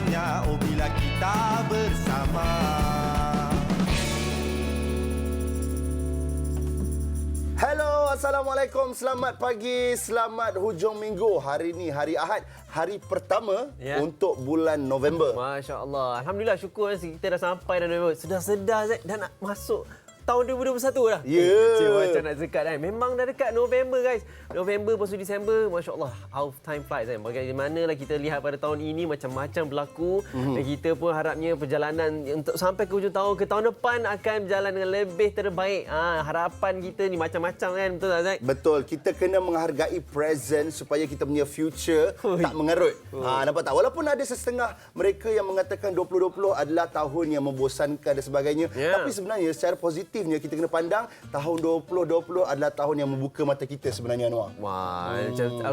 indahnya oh bila kita bersama. Hello, Assalamualaikum. Selamat pagi, selamat hujung minggu. Hari ini hari Ahad, hari pertama untuk bulan November. Masya Allah. Alhamdulillah, syukur kita dah sampai dah November. Sedar-sedar Zaid, dah nak masuk tahun 2021 dah. Macam nak dekat kan. Memang dah dekat November guys. November lepas tu Disember. Masya Allah. How time flies kan. Bagaimanalah kita lihat pada tahun ini macam-macam berlaku. Dan kita pun harapnya perjalanan untuk sampai ke hujung tahun, ke tahun depan akan berjalan dengan lebih terbaik. Harapan kita ni macam-macam kan. Betul tak Zaid? Betul. Kita kena menghargai present supaya kita punya future tak mengerut. Nampak tak? Walaupun ada setengah mereka yang mengatakan 2020 adalah tahun yang membosankan dan sebagainya. Tapi sebenarnya secara positifnya kita kena pandang tahun 2020 adalah tahun yang membuka mata kita sebenarnya, Anwar. Wah,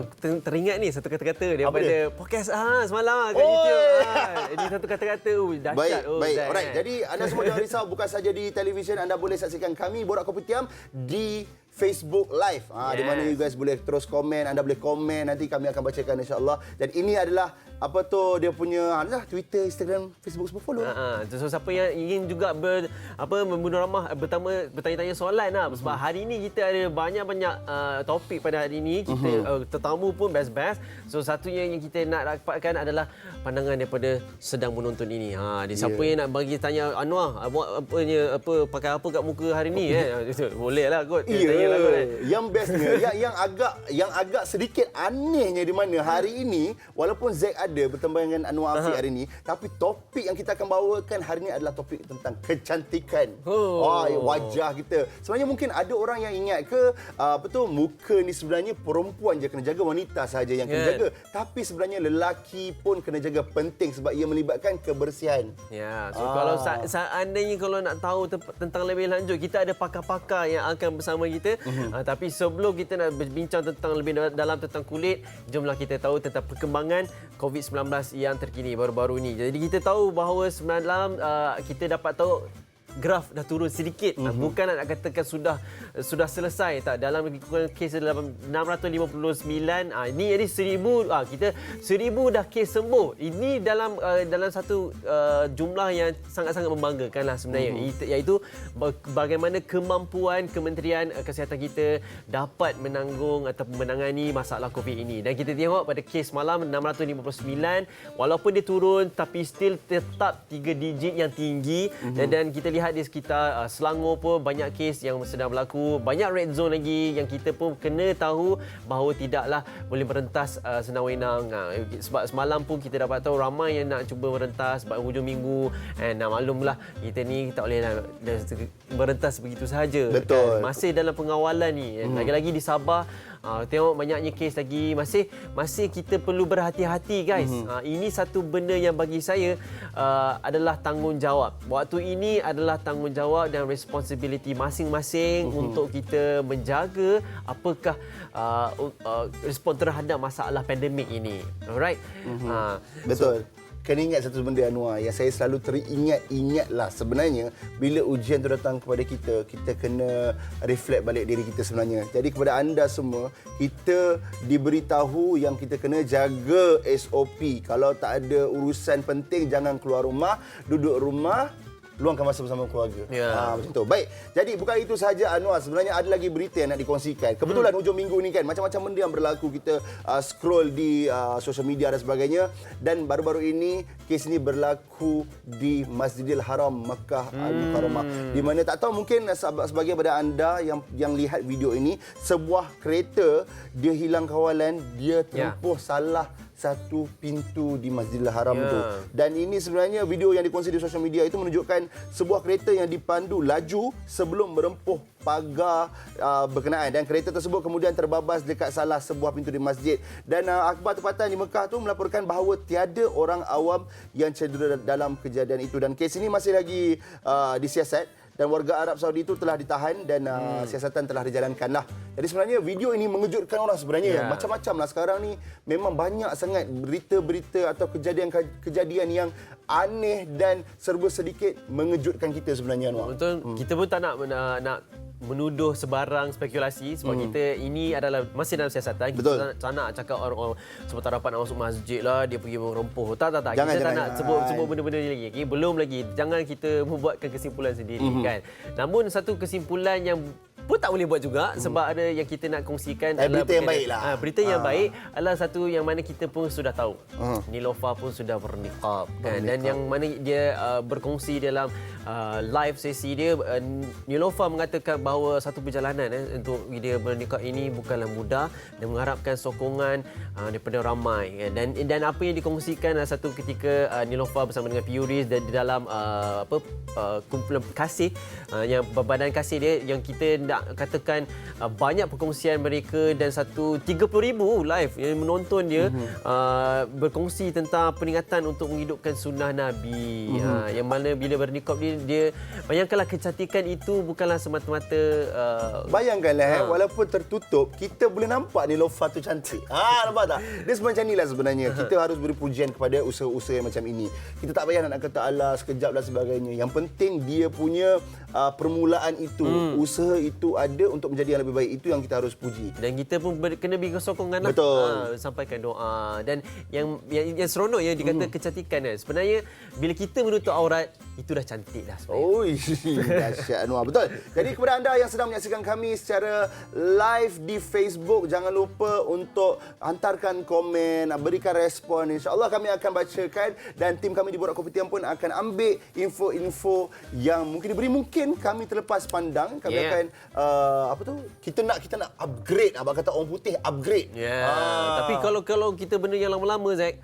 aku teringat ni satu kata-kata daripada podcast semalam kat YouTube. Ini satu kata-kata dahsyat. Baik. Alright. Jadi anda semua jangan risau, bukan saja di televisyen, anda boleh saksikan kami Borak Kopitiam di Facebook Live. Di mana you guys boleh terus komen, anda boleh komen, nanti kami akan bacakan insya-Allah. Dan ini adalah dia punya Twitter, Instagram, Facebook, semua follow. So siapa yang ingin juga membunuh ramah bertanya-tanya soalan sebab hari ini kita ada banyak-banyak topik pada hari ini. Kita tetamu pun best-best. So satunya yang kita nak dapatkan adalah pandangan daripada sedang menonton ini. Siapa yang nak bagi tanya Anwar, pakai apa kat muka hari ni boleh lah kot. Yang bestnya yang agak sedikit anehnya di mana hari ini walaupun Zack ada bertemu dengan Anwar Afiq hari ini, tapi topik yang kita akan bawakan hari ini adalah topik tentang kecantikan. Wajah kita. Sebenarnya mungkin ada orang yang ingat ke muka ni sebenarnya perempuan je kena jaga, wanita sahaja yang kena jaga. Tapi sebenarnya lelaki pun kena jaga, penting sebab ia melibatkan kebersihan. So kalau seandainya kalau nak tahu tentang lebih lanjut, kita ada pakar-pakar yang akan bersama kita. Tapi sebelum kita nak berbincang tentang lebih dalam tentang kulit, jomlah kita tahu tentang perkembangan COVID-19 yang terkini baru-baru ini. Jadi kita tahu bahawa dalam kita dapat tahu graf dah turun sedikit. Bukan nak katakan sudah selesai tak. Dalam kes dalam 659 ini jadi 1000 kita 1000 dah kes sembuh. Ini dalam satu jumlah yang sangat-sangat membanggakanlah sebenarnya. Iaitu bagaimana kemampuan Kementerian Kesihatan kita dapat menanggung atau menangani masalah COVID ini. Dan kita tengok pada kes malam 659 walaupun dia turun tapi still tetap 3 digit yang tinggi. Dan kita lihat di sekitar Selangor pun banyak kes yang sedang berlaku. Banyak red zone lagi yang kita pun kena tahu bahawa tidaklah boleh merentas senang-wenang. Sebab semalam pun kita dapat tahu ramai yang nak cuba merentas sebab hujung minggu. Maklumlah kita ni tak boleh merentas begitu sahaja. Betul. Masih dalam pengawalan ni. Lagi-lagi di Sabah tengok banyaknya kes lagi. Masih kita perlu berhati-hati guys. Ini satu benda yang bagi saya adalah tanggungjawab. Waktu ini adalah tanggungjawab dan responsibility masing-masing untuk kita menjaga apakah respon terhadap masalah pandemik ini. Alright? Betul. Kena ingat satu benda, Anwar, yang saya selalu teringat-ingatlah sebenarnya bila ujian tu datang kepada kita, kita kena reflect balik diri kita sebenarnya. Jadi kepada anda semua, kita diberitahu yang kita kena jaga SOP. Kalau tak ada urusan penting, jangan keluar rumah, duduk rumah, luangkan masa bersama keluarga. Macam tu. Baik. Jadi bukan itu sahaja, Anwar. Sebenarnya ada lagi berita yang nak dikongsikan. Kebetulan hujung minggu ni kan macam-macam benda yang berlaku. Kita scroll di sosial media dan sebagainya. Dan baru-baru ini kes ini berlaku di Masjidil Haram Makkah Al-Mukarramah. Di mana tak tahu mungkin sebagian daripada anda yang lihat video ini, sebuah kereta dia hilang kawalan, dia tempuh salah satu pintu di Masjidil Haram tu. Dan ini sebenarnya video yang dikongsi di sosial media itu menunjukkan sebuah kereta yang dipandu laju sebelum merempuh pagar berkenaan. Dan kereta tersebut kemudian terbabas dekat salah sebuah pintu di masjid. Dan akhbar tempatan di Mekah tu melaporkan bahawa tiada orang awam yang cedera dalam kejadian itu. Dan kes ini masih lagi disiasat. Dan warga Arab Saudi itu telah ditahan dan siasatan telah dijalankanlah. Jadi sebenarnya video ini mengejutkan orang sebenarnya. Macam-macam lah sekarang ni. Memang banyak sangat berita-berita atau kejadian yang aneh dan serba sedikit mengejutkan kita sebenarnya, Anwar. Betul. Kita pun tak nak menuduh sebarang spekulasi sebab kita ini adalah masih dalam siasatan. Betul. Kita tak nak cakap orang sebab tak dapat nak masuk masjid lah, dia pergi merempuh. Tak. Jangan, Kita tak jangan, nak jangan. sebut benda-benda ni lagi. Okay? Belum lagi. Jangan kita membuatkan kesimpulan sendiri kan. Namun satu kesimpulan yang pun tak boleh buat juga sebab ada yang kita nak kongsikan adalah berita yang baik lah. berita yang baik adalah satu yang mana kita pun sudah tahu. Niloufar pun sudah berniqab kan, dan yang mana dia berkongsi dalam live sesi dia, Niloufar mengatakan bahawa satu perjalanan untuk dia berniqab ini bukanlah mudah dan mengharapkan sokongan daripada ramai kan. Dan apa yang dikongsikan adalah satu ketika Niloufar bersama dengan Puris dan di dalam kumpulan kasih yang badan kasih dia yang kita nak katakan banyak perkongsian mereka dan 30,000 live yang menonton dia berkongsi tentang peringatan untuk menghidupkan sunnah Nabi. Yang mana bila berniqab dia bayangkanlah kecantikan itu bukanlah semata-mata bayangkanlah walaupun tertutup kita boleh nampak Niloufar tu cantik. Nampak tak? Dia semacam inilah sebenarnya. Kita harus beri pujian kepada usaha-usaha yang macam ini. Kita tak payah nak kata alah sekejap dan sebagainya. Yang penting dia punya permulaan itu, usaha itu ada untuk menjadi yang lebih baik. Itu yang kita harus puji. Dan kita pun kena beri sokongan lah. Betul. Sampaikan doa. Dan yang seronok yang dikata kecantikan kan. Sebenarnya bila kita menutup aurat itu dah cantik dah sebenarnya. Oi, dahsyat Anwar. Betul. Jadi kepada anda yang sedang menyaksikan kami secara live di Facebook, jangan lupa untuk hantarkan komen, berikan respon. InsyaAllah kami akan bacakan dan tim kami di Borak Kopitiam pun akan ambil info-info yang mungkin diberi. Mungkin kami terlepas pandang. Kami akan kita nak upgrade. Abang kata orang putih upgrade. Tapi kalau kita benda yang lama-lama Zack,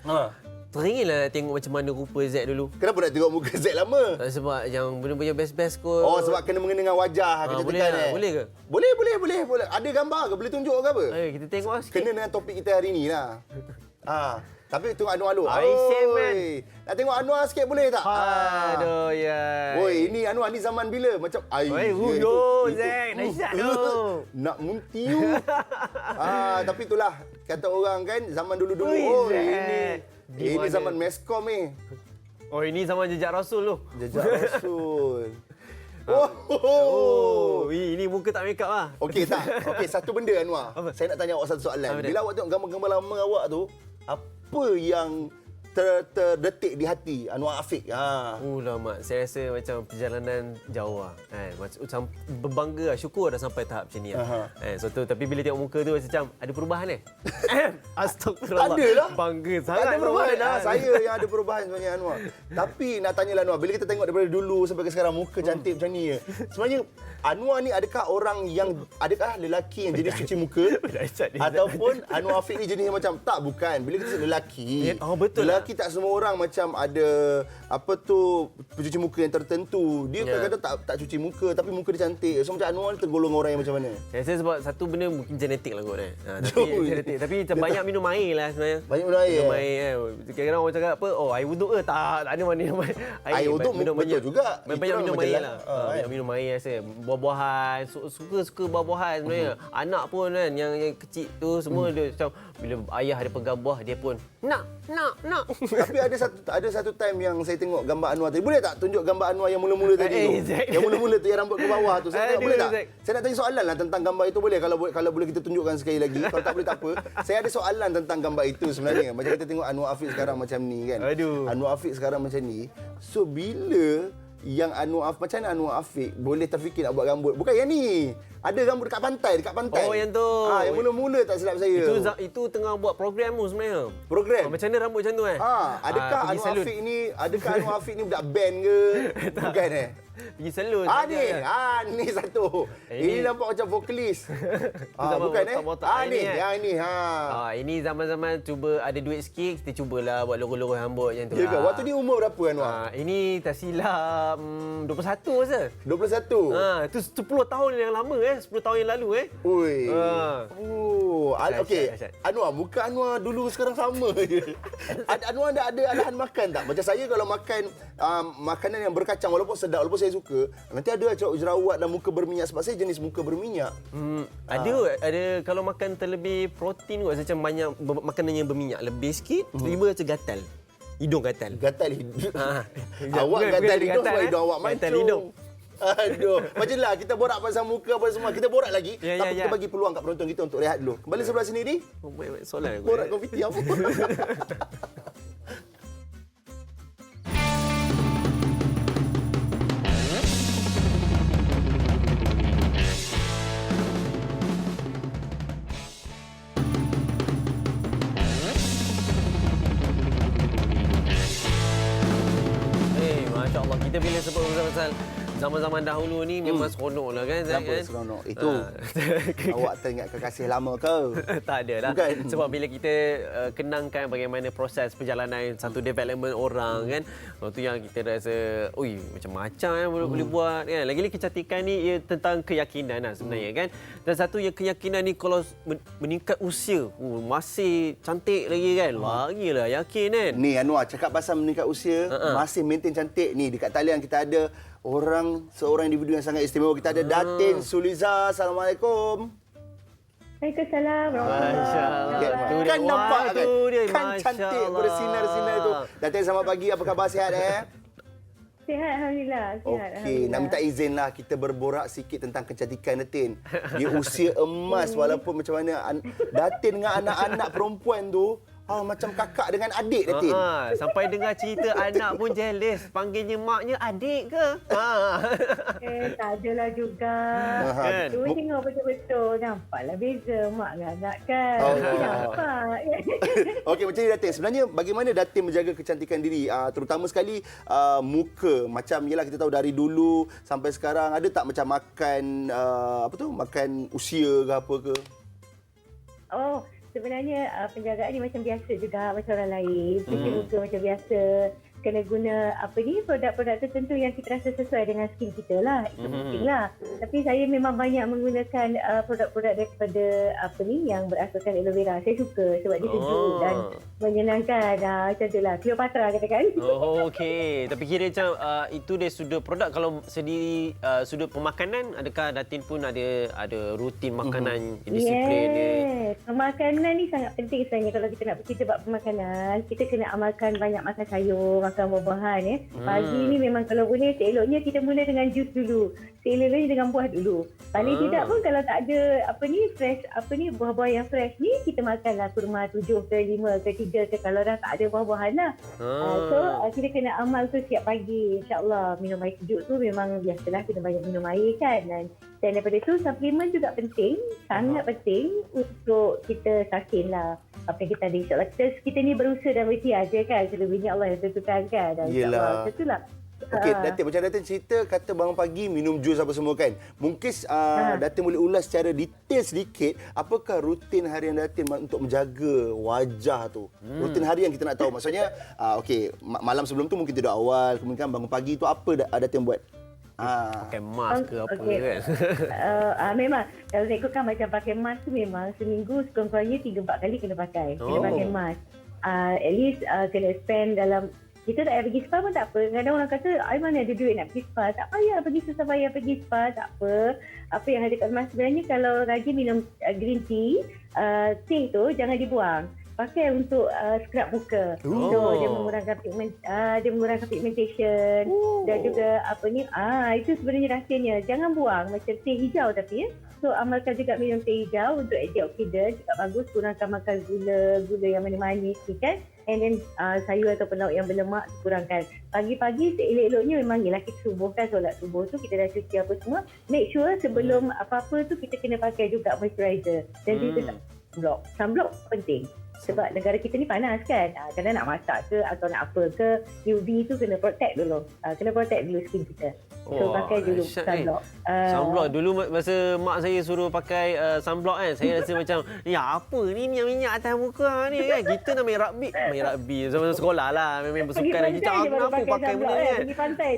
teringin nak tengok macam mana rupa Z dulu. Kenapa nak tengok muka Z lama? Sebab yang benda-benda best-best kot. Oh, sebab kena mengena dengan wajah. Boleh tak? Boleh ke? Boleh. Ada gambar ke? Boleh tunjuk ke apa? Kita tengok lah sikit. Kena dengan topik kita hari ni lah. Tapi tengok Anwar dulu. Nak tengok Anwar sikit boleh tak? Aduh, ya. Oi, ini Anwar ni zaman bila? Macam Zack, dahsyat tu. Nak muntiu. Tapi itulah kata orang kan zaman dulu-dulu. Ini zaman meskom ni. Oh, ini zaman jejak Rasul tu. Jejak Rasul. Ini muka tak make up lah. Okey, satu benda Anwar. Saya nak tanya awak satu soalan. Bila awak tengok gambar-gambar lama awak tu, apa yang terdetik di hati Anwar Afiq? Mak, saya rasa macam perjalanan jauh lah. Macam berbangga lah, syukur dah sampai tahap macam ni lah. Tapi bila tengok muka tu macam ada perubahan Astagfirullah. Tak ada lah. Bangga sangat. Tak ada perubahan. Saya yang ada perubahan sebenarnya Anwar. Tapi nak tanyalah Anwar, bila kita tengok daripada dulu sampai ke sekarang muka cantik macam ni, sebenarnya Anwar ni adakah lelaki yang jenis cuci muka ataupun Anwar Afiq ni jenis yang macam bukan. Bila kita sebut lelaki, betul lelaki tak semua orang macam ada pencuci muka yang tertentu. Dia kadang-kadang tak cuci muka tapi muka dia cantik. So macam Anwar ni tergolong orang yang macam mana? Saya rasa sebab satu benda mungkin genetik lah kot. Tapi macam banyak minum air lah sebenarnya. Banyak minum air. Minum air. Kadang-kadang orang cakap apa? Air wuduk ke? Tak ada mana minum air. Air wuduk betul juga. Banyak minum air lah. Banyak minum air rasa. Buah-buahan. Suka buah-buahan sebenarnya. Anak pun kan yang kecil tu semua dia macam bila ayah ada pegang buah dia pun nak. Tapi ada satu time yang saya tengok gambar Anwar tadi. Boleh tak tunjuk gambar Anwar yang mula-mula tadi tu? Yang mula-mula tu yang rambut ke bawah tu. Saya tengok, boleh tak? Saya nak tanya soalan lah tentang gambar itu, boleh? Kalau boleh kita tunjukkan sekali lagi. Kalau tak boleh tak apa. Saya ada soalan tentang gambar itu sebenarnya. Macam kita tengok Anwar Afiq sekarang macam ni kan. Anwar Afiq sekarang macam ni. So bila yang macam mana Anwar Afiq boleh terfikir nak buat rambut? Bukan yang ni. Ada rambut dekat pantai. Oh, yang tu. Yang mula-mula tak silap saya. Itu tengah buat program tu sebenarnya. Program? Macam mana rambut macam tu Adakah Anwar Afiq ni budak band ke? Bukan Pergi salon. Ni satu. Ini nampak macam vokalis. Bukan Yang ini. Ini zaman-zaman cuba ada duit sikit, kita cubalah buat logo-logo rambut macam tu. Ya ke? Waktu ni umur berapa Anwar? Ini tak silap 21 rasa. 21? Itu 10 tahun yang lama 10 tahun yang lalu Ui. Okey. Anwar, muka Anwar dulu sekarang sama je. Anwar ada alahan makan tak? Macam saya kalau makan makanan yang berkacang walaupun sedap, walaupun saya suka, nanti ada jerawat dan muka berminyak sebab saya jenis muka berminyak. Ada kalau makan terlebih protein kot, macam banyak makanan yang berminyak lebih sikit, tiba macam gatal. Hidung gatal. Gatal hidung. Awak gatal hidung sebab hidung awak mancung. Gatal hidung. Aduh, macam lah kita borak pasal muka apa semua. Kita borak lagi, Ya, tapi ya, kita ya. bagi peluang kat penonton kita untuk rehat dulu. Kembali sebelah sini ni. Oh, baik-baik soalan aku. Borak konfiti apa? Masya Allah. Kita bila sebut pasal zaman-zaman dahulu ni memang seronok lah kan. Zaid, Kenapa kan? seronok? Itu awak teringat kekasih lama ke? Tak ada lah. Bukan. Sebab bila kita kenangkan bagaimana proses perjalanan satu development orang kan. Waktu yang kita rasa, ui macam-macam yang boleh buat kan. Lagi-lagi kecantikan ni ia tentang keyakinan lah sebenarnya kan. Dan satu yang keyakinan ni kalau meningkat usia, masih cantik lagi kan. Lagilah yakin kan. Ni Anwar cakap pasal meningkat usia, masih maintain cantik ni. Dekat talian kita ada seorang individu yang sangat istimewa. Kita ada Datin Suliza. Assalamualaikum. Waalaikumsalam. Masya Allah. Tu dia. Kan nampak Wah, kan? tu dia. Kan Masya cantik Allah. bersinar-sinar tu. Datin, selamat pagi. Apa khabar, sihat Sihat Alhamdulillah. Sihat, Okey, Alhamdulillah. nak minta izin lah kita berborak sikit tentang kecantikan Datin. Di usia emas walaupun macam mana Datin dengan anak-anak perempuan tu macam kakak dengan adik Datin. Sampai dengar cerita anak pun jealous. Panggilnya maknya adik ke? Tak adalah juga. Kan? Tu tengok betul-betul. Nampaklah beza mak dengan anak kan. Allah. Nampak. Okey, macam ni Datin. Sebenarnya bagaimana Datin menjaga kecantikan diri? Terutama sekali muka. Macam yelah kita tahu dari dulu sampai sekarang ada tak macam makan makan usia ke apa ke? Oh, sebenarnya penjagaan ni macam biasa juga macam orang lain. Cuci muka macam biasa. Kena guna produk-produk tertentu yang kita rasa sesuai dengan skin kita lah. Itu penting lah. Tapi saya memang banyak menggunakan produk-produk daripada yang berasaskan aloe vera. Saya suka sebab dia sejuk dan menyenangkan. Macam tu lah. Cleopatra katakan. Oh, okey. Tapi kira macam itu dari sudut produk. Kalau sendiri sudut pemakanan, adakah Datin pun ada rutin makanan disiplin dia? Pemakanan ni sangat penting sebenarnya. Kalau kita nak bercerita bab pemakanan, kita kena amalkan banyak makan sayur, makan buah-buahan ya. Pagi ni memang kalau boleh seeloknya kita mula dengan jus dulu. Seeloknya dengan buah dulu. Paling tidak pun kalau tak ada fresh buah-buah yang fresh ni, kita makanlah kurma 7 ke 5 ke 3 ke kalau dah tak ada buah-buahan lah. So kita kena amal tu setiap pagi. InsyaAllah minum air sejuk tu memang biasalah kita banyak minum air kan. Dan daripada tu suplemen juga penting, sangat penting untuk kita sakin lah apa yang kita ada. InsyaAllah kita ni berusaha dan berikhtiar je kan. Selebihnya Allah yang tentukan kan. Dan Yelah. macam tu lah. Okey, Datin, macam Datin cerita kata bangun pagi minum jus apa semua kan. Mungkin Datin boleh ulas secara detail sedikit apakah rutin harian Datin untuk menjaga wajah tu. Rutin harian kita nak tahu. Maksudnya okey, malam sebelum tu mungkin tidur awal, kemudian bangun pagi tu apa Datin buat? Pakai mask ke apa kan? Memang kalau saya ikutkan macam pakai mask tu memang seminggu sekurang-kurangnya 3-4 kali kena pakai. Kena pakai mask. At least kena spend dalam, kita tak payah pergi spa pun tak apa. Kadang orang kata, I mana ada duit nak pergi spa. Tak payah pergi susah payah pergi spa, tak apa. Apa yang ada kat rumah sebenarnya kalau rajin minum green tea, teh tu jangan dibuang. Pakai untuk scrub muka. So dia mengurangkan pigmentation dan juga itu sebenarnya rahsianya. Jangan buang macam teh hijau tapi ya. So amalkan juga minum teh hijau untuk antioksidan, juga bagus. Kurangkan makan gula yang manis-manis ni kan. And then sayur atau lauk yang berlemak kurangkan. Pagi-pagi seelok-eloknya memang yelah kita subuh kan, solat subuh tu kita dah cuci apa semua. Make sure sebelum apa-apa tu kita kena pakai juga moisturizer. Dan juga sunblock penting. Sebab negara kita ni panas kan. Kadang nak masak ke atau nak apa ke, UV tu kena protect dulu. Kena protect dulu skin kita. So pakai dulu sunblock. Sunblock dulu masa mak saya suruh pakai sunblock kan, saya rasa macam apa ni minyak-minyak atas muka ni kan. Kita nak main rugby zaman sekolah lah, main bersukan lagi. Kenapa pakai benda ni kan? Pergi pantai.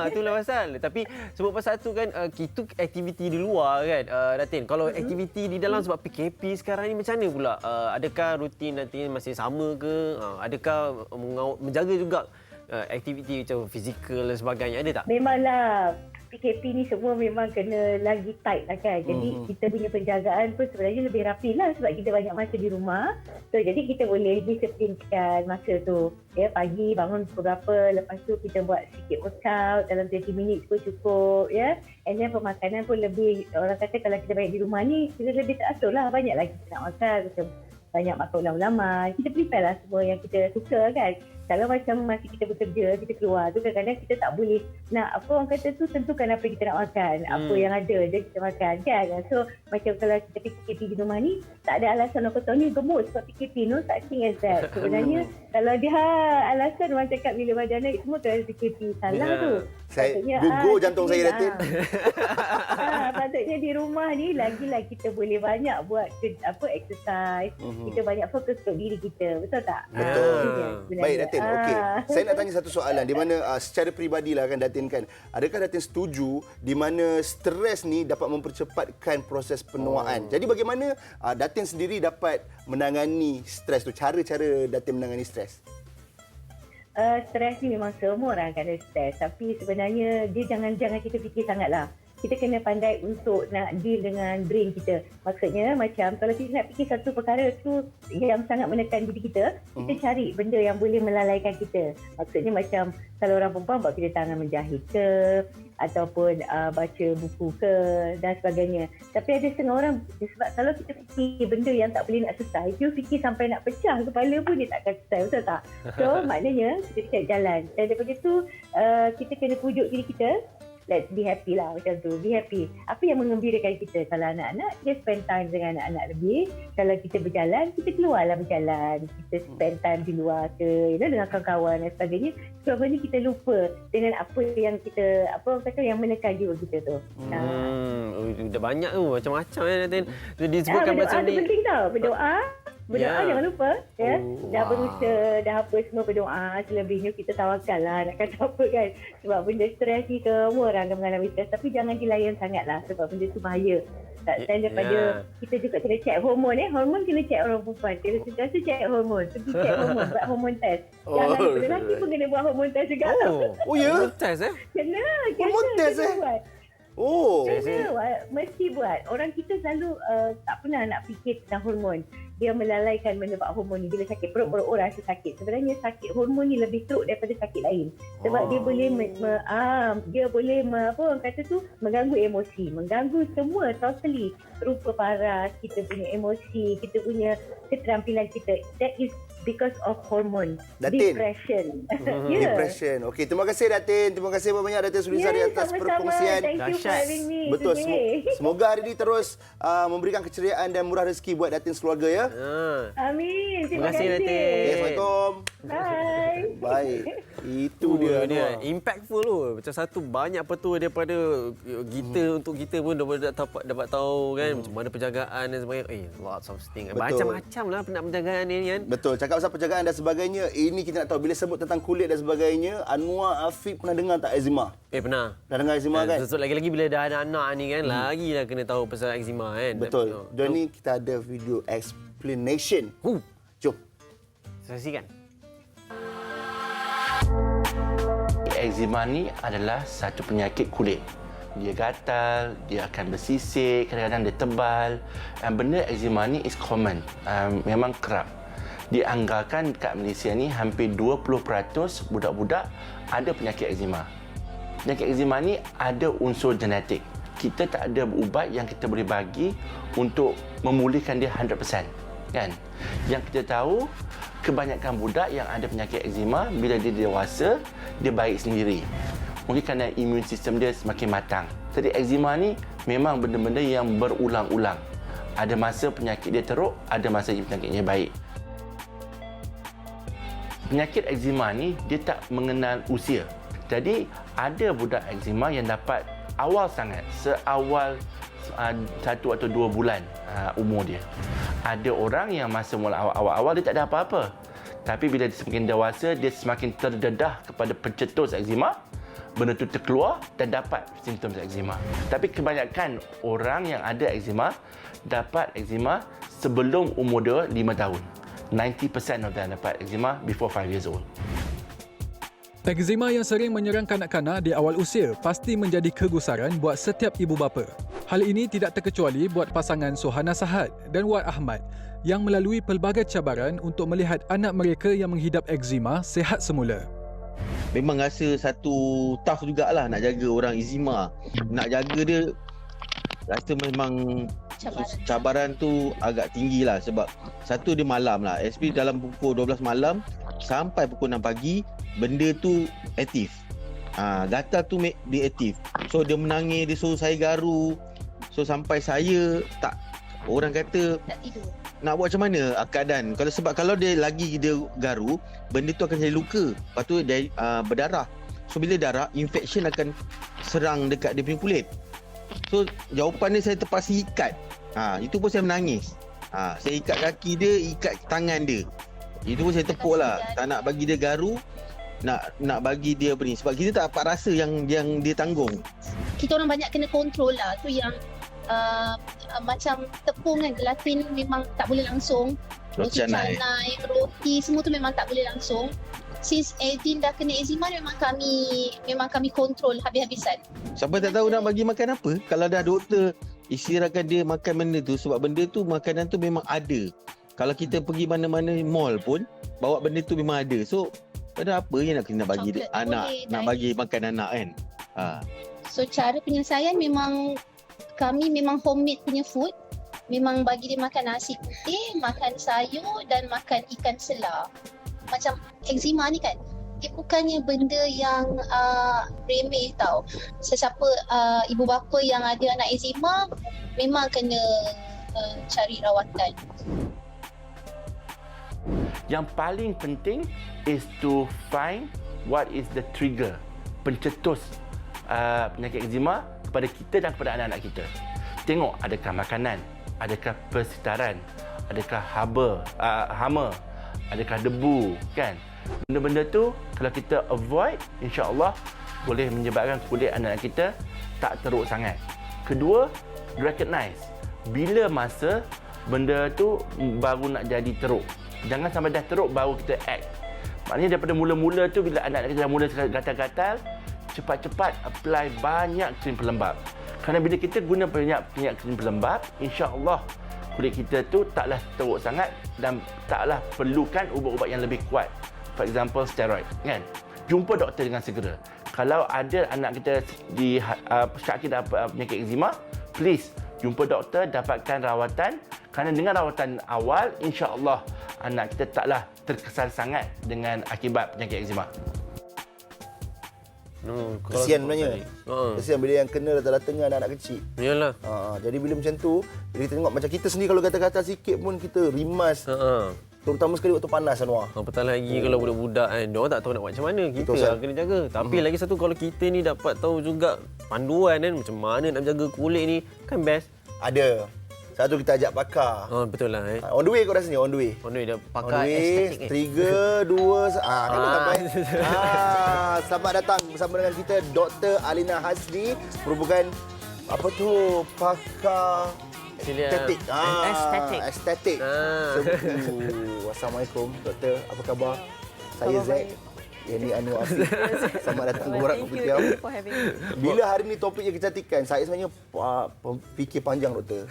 Itulah pasal. Tapi sebab pasal tu kan itu aktiviti di luar kan Datin. Kalau aktiviti di dalam sebab PKP sekarang ni macam mana pula? Adakah rutin nanti masih sama ke? Adakah menjaga juga aktiviti macam fizikal dan sebagainya, ada tak? Memanglah. PKP ni semua memang kena lagi tight lah kan. Jadi kita punya penjagaan pun sebenarnya lebih rapi lah sebab kita banyak masa di rumah. So jadi kita boleh disiplinkan masa tu. Ya, pagi bangun pukul berapa, lepas tu kita buat sikit workout dalam 20 minit pun cukup ya. And then pemakanan pun lebih, orang kata kalau kita banyak di rumah ni kita lebih teratur lah, banyak lagi kita nak makan, macam banyak makan ulam-ulaman. Kita prepare lah semua yang kita suka kan. Kalau macam masa kita bekerja, kita keluar tu kadang-kadang kita tak boleh nak, apa orang kata tu, tentukan apa kita nak makan. Apa yang ada je kita makan kan. So macam kalau kita PKP di rumah ni, tak ada alasan orang kata ni gemuk sebab PKP. No such thing as that. Sebenarnya kalau dia alasan orang cakap bila badan naik semua kerana PKP. Salah tu. Saya Patutnya, gugur jantung saya, Datin. Patutnya di rumah ni lagilah kita boleh banyak buat exercise. Kita banyak fokus untuk diri kita. Betul tak? Betul. Sebenarnya. Baik, Datin. Okey. Saya nak tanya satu soalan di mana secara peribadilah kan Datin kan. Adakah Datin setuju di mana stres ni dapat mempercepatkan proses penuaan? Jadi bagaimana Datin sendiri dapat menangani stres tu? Cara-cara Datin menangani stres? Stres ni memang semua orang akan ada stres. Tapi sebenarnya dia jangan kita fikir sangatlah. Kita kena pandai untuk nak deal dengan brain kita. Maksudnya macam kalau kita nak fikir satu perkara tu yang sangat menekan diri kita, kita cari benda yang boleh melalaikan kita. Maksudnya macam kalau orang perempuan buat kerja tangan menjahit ke, ataupun baca buku ke dan sebagainya. Tapi ada setengah orang, sebab kalau kita fikir benda yang tak boleh nak selesai, dia fikir sampai nak pecah kepala pun dia tak akan selesai, betul tak? So maknanya kita cari jalan. Dan daripada tu kita kena pujuk diri kita. Let's be happy lah macam tu. Be happy. Apa yang mengembirakan kita? Kalau anak-anak, kita spend time dengan anak-anak lebih. Kalau kita berjalan, kita keluarlah berjalan. Kita spend time di luar ke, dengan kawan-kawan dan sebagainya. Sebab ni kita lupa dengan apa yang kita, apa orang kata yang menekan jiwa kita tu. Dah banyak tu, macam-macam Datin. Disebutkan macam ni. Berdoa tu penting tau. Berdoa jangan lupa ya. Dah berusaha, dah apa semua berdoa. Selebihnya kita tawakal lah nak kata apa kan. Sebab benda stres ni semua orang akan mengalami stres. Tapi jangan dilayan sangat lah sebab benda tu bahaya. Dan daripada kita juga kena check hormon Hormon kena check orang perempuan. Kena sentiasa check hormon. Pergi check hormon, buat hormon test. Jangan daripada lelaki pun kena buat hormon test juga. Oh ya? Hormon test Kena. Hormon test buat. Oh. Mesti buat. Orang kita selalu tak pernah nak fikir tentang hormon. Dia melalaikan menyebab hormon ni. Bila sakit perut orang rasa sakit. Sebenarnya sakit hormon ni lebih teruk daripada sakit lain. Sebab dia boleh apa orang kata tu, mengganggu emosi, mengganggu semua totally. Rupa paras, kita punya emosi, kita punya keterampilan kita. That is because of hormon. Datin. Depression. Depression. Okey, terima kasih Datin. Terima kasih banyak Datin Sulisari atas perkongsian. Thank you for having me Betul. today. Semoga hari ini terus memberikan keceriaan dan murah rezeki buat Datin sekeluarga ya. Amin. Terima kasih Datin. Okay, Assalamualaikum. Bye. Baik. Itu dia. Impactful tu. Macam satu banyak petua daripada kita untuk kita pun dapat tahu kan macam mana penjagaan dan sebagainya. Lots of things. Macam-macam lah penjagaan ni kan. Betul. Cakap pasal penjagaan dan sebagainya, ini kita nak tahu bila sebut tentang kulit dan sebagainya, Anwar Afiq pernah dengar tak eczema? Pernah. Dah dengar eczema kan? Lagi-lagi bila dah ada anak ni kan, lagi dah kena tahu pasal eczema kan. Betul. Dan ni kita ada video explanation. Jom. Saksikan. Eczema ni adalah satu penyakit kulit. Dia gatal, dia akan bersisik, kadang-kadang dia tebal. Dan benda eczema ni is common. Memang kerap. Dianggarkan dekat Malaysia ni hampir 20% budak-budak ada penyakit eczema. Penyakit eczema ni ada unsur genetik. Kita tak ada ubat yang kita boleh bagi untuk memulihkan dia 100%. Kan? Yang kita tahu, kebanyakan budak yang ada penyakit eczema bila dia dewasa, dia baik sendiri. Mungkin kerana imun sistem dia semakin matang. Jadi eczema ni memang benda-benda yang berulang-ulang. Ada masa penyakit dia teruk, ada masa penyakitnya baik. Penyakit eczema ni dia tak mengenal usia. Jadi ada budak eczema yang dapat awal sangat, seawal 1 atau 2 bulan umur dia. Ada orang yang masa mula awal-awal dia tak ada apa-apa. Tapi bila dia semakin dewasa, dia semakin terdedah kepada pencetus eczema, benda tu terkeluar dan dapat simptom eczema. Tapi kebanyakan orang yang ada eczema dapat eczema sebelum umur dia 5 tahun. 90% of them dapat eczema before 5 years old. Eksema yang sering menyerang kanak-kanak di awal usia pasti menjadi kegusaran buat setiap ibu bapa. Hal ini tidak terkecuali buat pasangan Sohana Sahad dan Wat Ahmad yang melalui pelbagai cabaran untuk melihat anak mereka yang menghidap eksema sihat semula. Memang rasa satu tough jugalah nak jaga orang eczema. Nak jaga dia rasa memang cabaran tu agak tinggi lah sebab satu dia malam lah. SP dalam pukul 12 malam sampai pukul 6 pagi benda tu aktif. Gatal tu make dia aktif. So dia menangis, dia suruh saya garu. So sampai saya tak, orang kata Tak tidur. nak buat macam mana keadaan. Kalau dia lagi dia garu, benda tu akan jadi luka. Lepas tu dia berdarah. So bila darah, infection akan serang dekat dia punya kulit. So jawapan dia saya terpaksa ikat. Itu pun saya menangis. Saya ikat kaki dia, ikat tangan dia. Itu pun saya tepuk lah. Tak nak bagi dia garu, nak bagi dia apa ni. Sebab kita tak dapat rasa yang dia tanggung. Kita orang banyak kena kontrol lah. Tu yang macam tepung kan, gelatin memang tak boleh langsung. Roti canai, roti semua tu memang tak boleh langsung. Since Edin dah kena eczema, memang kami kontrol habis-habisan. Siapa tak tahu nak bagi makan apa, kalau dah doktor istirahatkan dia makan benda tu, sebab benda tu, makanan tu memang ada. Kalau kita pergi mana-mana mall pun, bawa benda tu memang ada. So ada apa yang nak bagi Coklat anak, boleh, nak bagi makan anak kan. So cara penyelesaian kami memang homemade punya food. Memang bagi dia makan nasi putih, makan sayur dan makan ikan selar. Macam eczema ni kan, dia bukannya benda yang remeh tau. Sesiapa ibu bapa yang ada anak eczema memang kena cari rawatan. Yang paling penting is to find what is the trigger, pencetus penyakit eczema kepada kita dan kepada anak-anak kita. Tengok adakah makanan, adakah persitaran, adakah hama, adakah debu, kan? Benda-benda tu kalau kita avoid, insya-Allah boleh menyebabkan kulit anak-anak kita tak teruk sangat. Kedua, recognize bila masa benda tu baru nak jadi teruk. Jangan sampai dah teruk baru kita act. Maknanya daripada mula-mula tu bila anak-anak kita dah mula gatal-gatal, cepat-cepat apply banyak krim pelembab. Kerana bila kita guna banyak krim pelembab, insya-Allah kulit kita tu taklah teruk sangat dan taklah perlukan ubat-ubat yang lebih kuat. For example, steroid, kan? Jumpa doktor dengan segera. Kalau ada anak kita sakit penyakit eczema, please jumpa doktor, dapatkan rawatan. Kerana dengan rawatan awal, insya-Allah anak kita taklah terkesan sangat dengan akibat penyakit eczema. Kesian sebenarnya. Kesian bila yang kena datang-datang dengan anak-anak kecil. Yalah. Jadi bila macam tu, kita tengok macam kita sendiri kalau gatal-gatal sikit pun kita rimas. Terutama sekali waktu panas, Anwar. Apatah lagi kalau budak-budak kan, dia orang tak tahu nak buat macam mana. Kita lah kena jaga. Tapi lagi satu, kalau kita ni dapat tahu juga panduan kan macam mana nak jaga kulit ni, kan best. Ada. Satu kita ajak pakar. Betul lah. On the way kau rasa ni, on the way. On the way dah On the pakai way, estetik 3, 2, kan sampai. Selamat datang bersama dengan kita Dr. Alina Hasni, merupakan apa tu, pakar estetik. Estetik. Assalamualaikum doktor, apa khabar? Saya Zack. Yang ni Anwar Afiq. Selamat datang ke Borak Kopitiam. Bila hari ni topik yang kecantikan, saya sebenarnya fikir panjang doktor.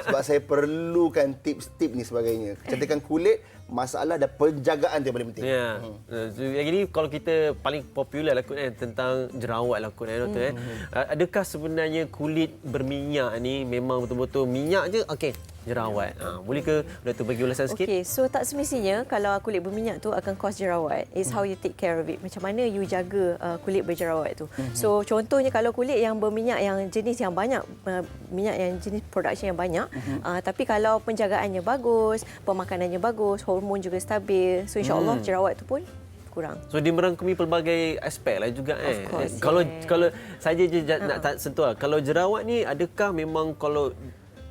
Sebab saya perlukan tips-tips ni sebagainya. Kecantikan kulit, masalah dan penjagaan yang paling penting. Ya. Yang ini kalau kita paling popular lah kot tentang jerawat lah kot doktor. Adakah sebenarnya kulit berminyak ni memang betul-betul minyak je? Okey, jerawat. Boleh ke doktor bagi ulasan sikit? Okey, so tak semestinya kalau kulit berminyak tu akan cause jerawat. It's how you take care of it. Macam mana you jaga kulit berjerawat tu. So contohnya kalau kulit yang berminyak yang jenis yang banyak, minyak yang jenis production yang banyak, tapi kalau penjagaannya bagus, pemakanannya bagus, hormon juga stabil, so insya-Allah jerawat tu pun kurang. So dia merangkumi pelbagai aspek lah juga Of course, Kalau saja je nak sentuh lah. Kalau jerawat ni adakah memang kalau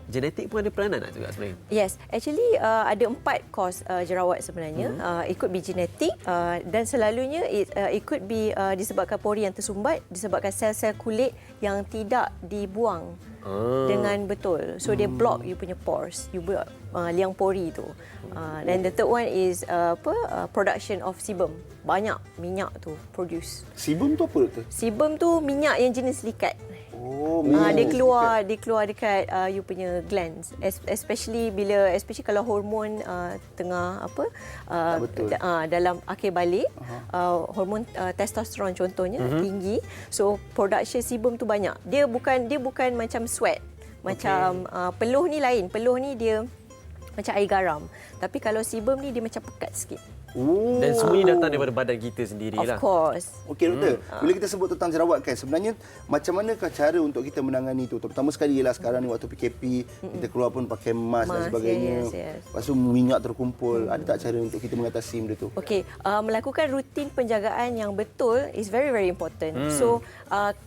genetik pun ada peranan tak juga sebenarnya? Yes, actually ada 4 cause jerawat sebenarnya. It could be genetic dan selalunya it could be disebabkan pori yang tersumbat, disebabkan sel-sel kulit yang tidak dibuang dengan betul. So dia block you punya pores. You liang pori tu. Dan the third one is production of sebum. Banyak minyak tu produce. Sebum tu apa doktor? Sebum tu minyak yang jenis likat. Oh, Dia keluar dekat you punya glands, especially kalau hormon tengah betul. dalam akhir balik, hormon testosteron contohnya tinggi, so production sebum tu banyak. Dia bukan macam sweat, macam peluh ni lain. Peluh ni dia macam air garam, tapi kalau sebum ni dia macam pekat sikit. Dan semua ini datang daripada badan kita sendirilah. Of course. Okey doktor, bila kita sebut tentang jerawat kan, sebenarnya macam manakah cara untuk kita menangani itu? Terutama sekali ialah sekarang ni waktu PKP, kita keluar pun pakai mask dan sebagainya. Yes. Lepas tu minyak terkumpul. Ada tak cara untuk kita mengatasi benda tu? Okey, melakukan rutin penjagaan yang betul is very very important. So,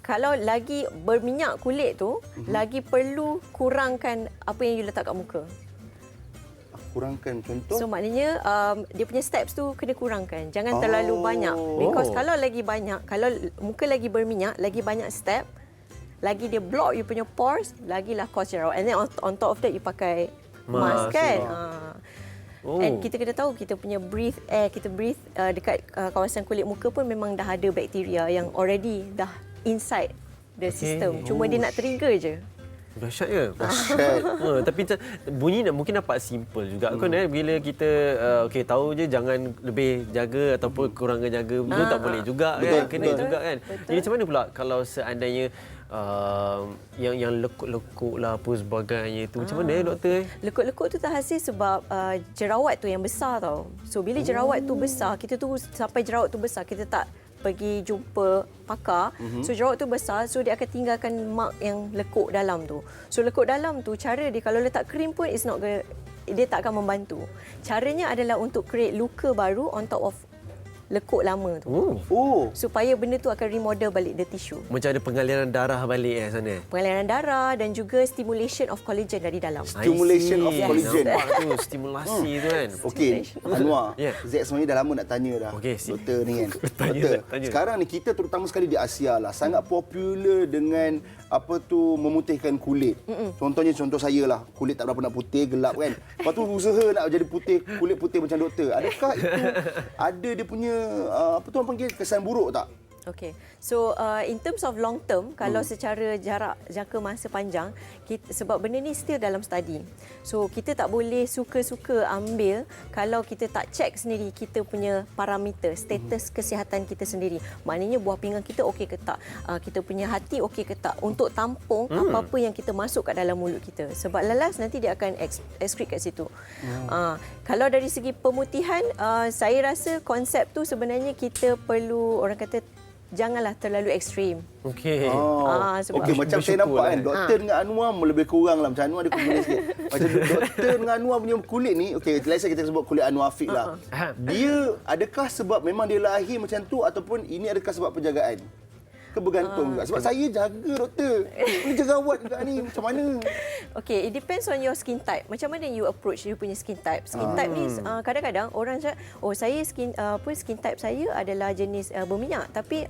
kalau lagi berminyak kulit tu, lagi perlu kurangkan apa yang you letak kat muka. Kurangkan contoh? So maknanya dia punya steps tu kena kurangkan. Jangan terlalu banyak. Because kalau lagi banyak, kalau muka lagi berminyak, lagi banyak step, lagi dia block you punya pores, lagilah cause jerawat. And then on top of that you pakai mask kan. And kita kena tahu kita punya breathe air, kita breathe dekat kawasan kulit muka pun memang dah ada bakteria yang already dah inside the system. Cuma dia nak trigger je. Dahsyat ya. Dahsyat. Tapi bunyi mungkin nampak simple juga kan bila kita tahu je jangan lebih jaga ataupun kurangkan jaga, betul tak boleh juga kan, kena juga kan. Jadi macam mana pula kalau seandainya yang lekuk-lekuk lah apa sebagainya tu, macam mana doktor? Lekuk-lekuk tu terhasil sebab jerawat tu yang besar tau. So bila jerawat tu besar, kita tunggu sampai jerawat tu besar, kita tak pergi jumpa pakar. So jerawat tu besar, so dia akan tinggalkan mark yang lekuk dalam tu. So lekuk dalam tu, cara dia kalau letak krim pun dia tak akan membantu. Caranya adalah untuk create luka baru on top of lekuk lama tu. Supaya benda tu akan remodel balik the tissue. Macam ada pengaliran darah balik sana. Pengaliran darah dan juga stimulation of collagen dari dalam. Stimulation of collagen. Nampak tu stimulasi tu kan. Okey, Anwar. Ya. Z sebenarnya dah lama nak tanya dah. Doktor ni kan. Doktor, sekarang ni kita terutama sekali di Asia lah sangat popular dengan memutihkan kulit. Contoh saya lah, kulit tak berapa nak putih, gelap kan. Lepas tu usaha nak jadi putih, kulit putih macam doktor. Adakah itu ada dia punya orang panggil kesan buruk tak? Okay. So in terms of long term, kalau secara jarak jangka masa panjang, sebab benda ni still dalam study. So kita tak boleh suka-suka ambil kalau kita tak check sendiri kita punya parameter, status kesihatan kita sendiri. Maknanya buah pinggang kita okey ke tak? Kita punya hati okey ke tak? Untuk tampung apa-apa yang kita masuk kat dalam mulut kita. Sebab lalas nanti dia akan excrete kat situ. Kalau dari segi pemutihan, saya rasa konsep tu sebenarnya kita perlu, orang kata, janganlah terlalu ekstrim. Okey. Okey, macam saya nampak kan, doktor dengan Anwar lebih kurang lah. Macam Anwar dia kulit sikit. Macam doktor dengan Anwar punya kulit ni, okey, let's say kita sebut kulit Anwar Afiq lah. Dia adakah sebab memang dia lahir macam tu ataupun ini adakah sebab penjagaan? Bergantung juga. Sebab saya jaga doktor. Ini jerawat juga ni. Macam mana? Okay, it depends on your skin type. Macam mana you approach you punya skin type. Skin type ni kadang-kadang orang cakap, saya skin type saya adalah jenis berminyak. Tapi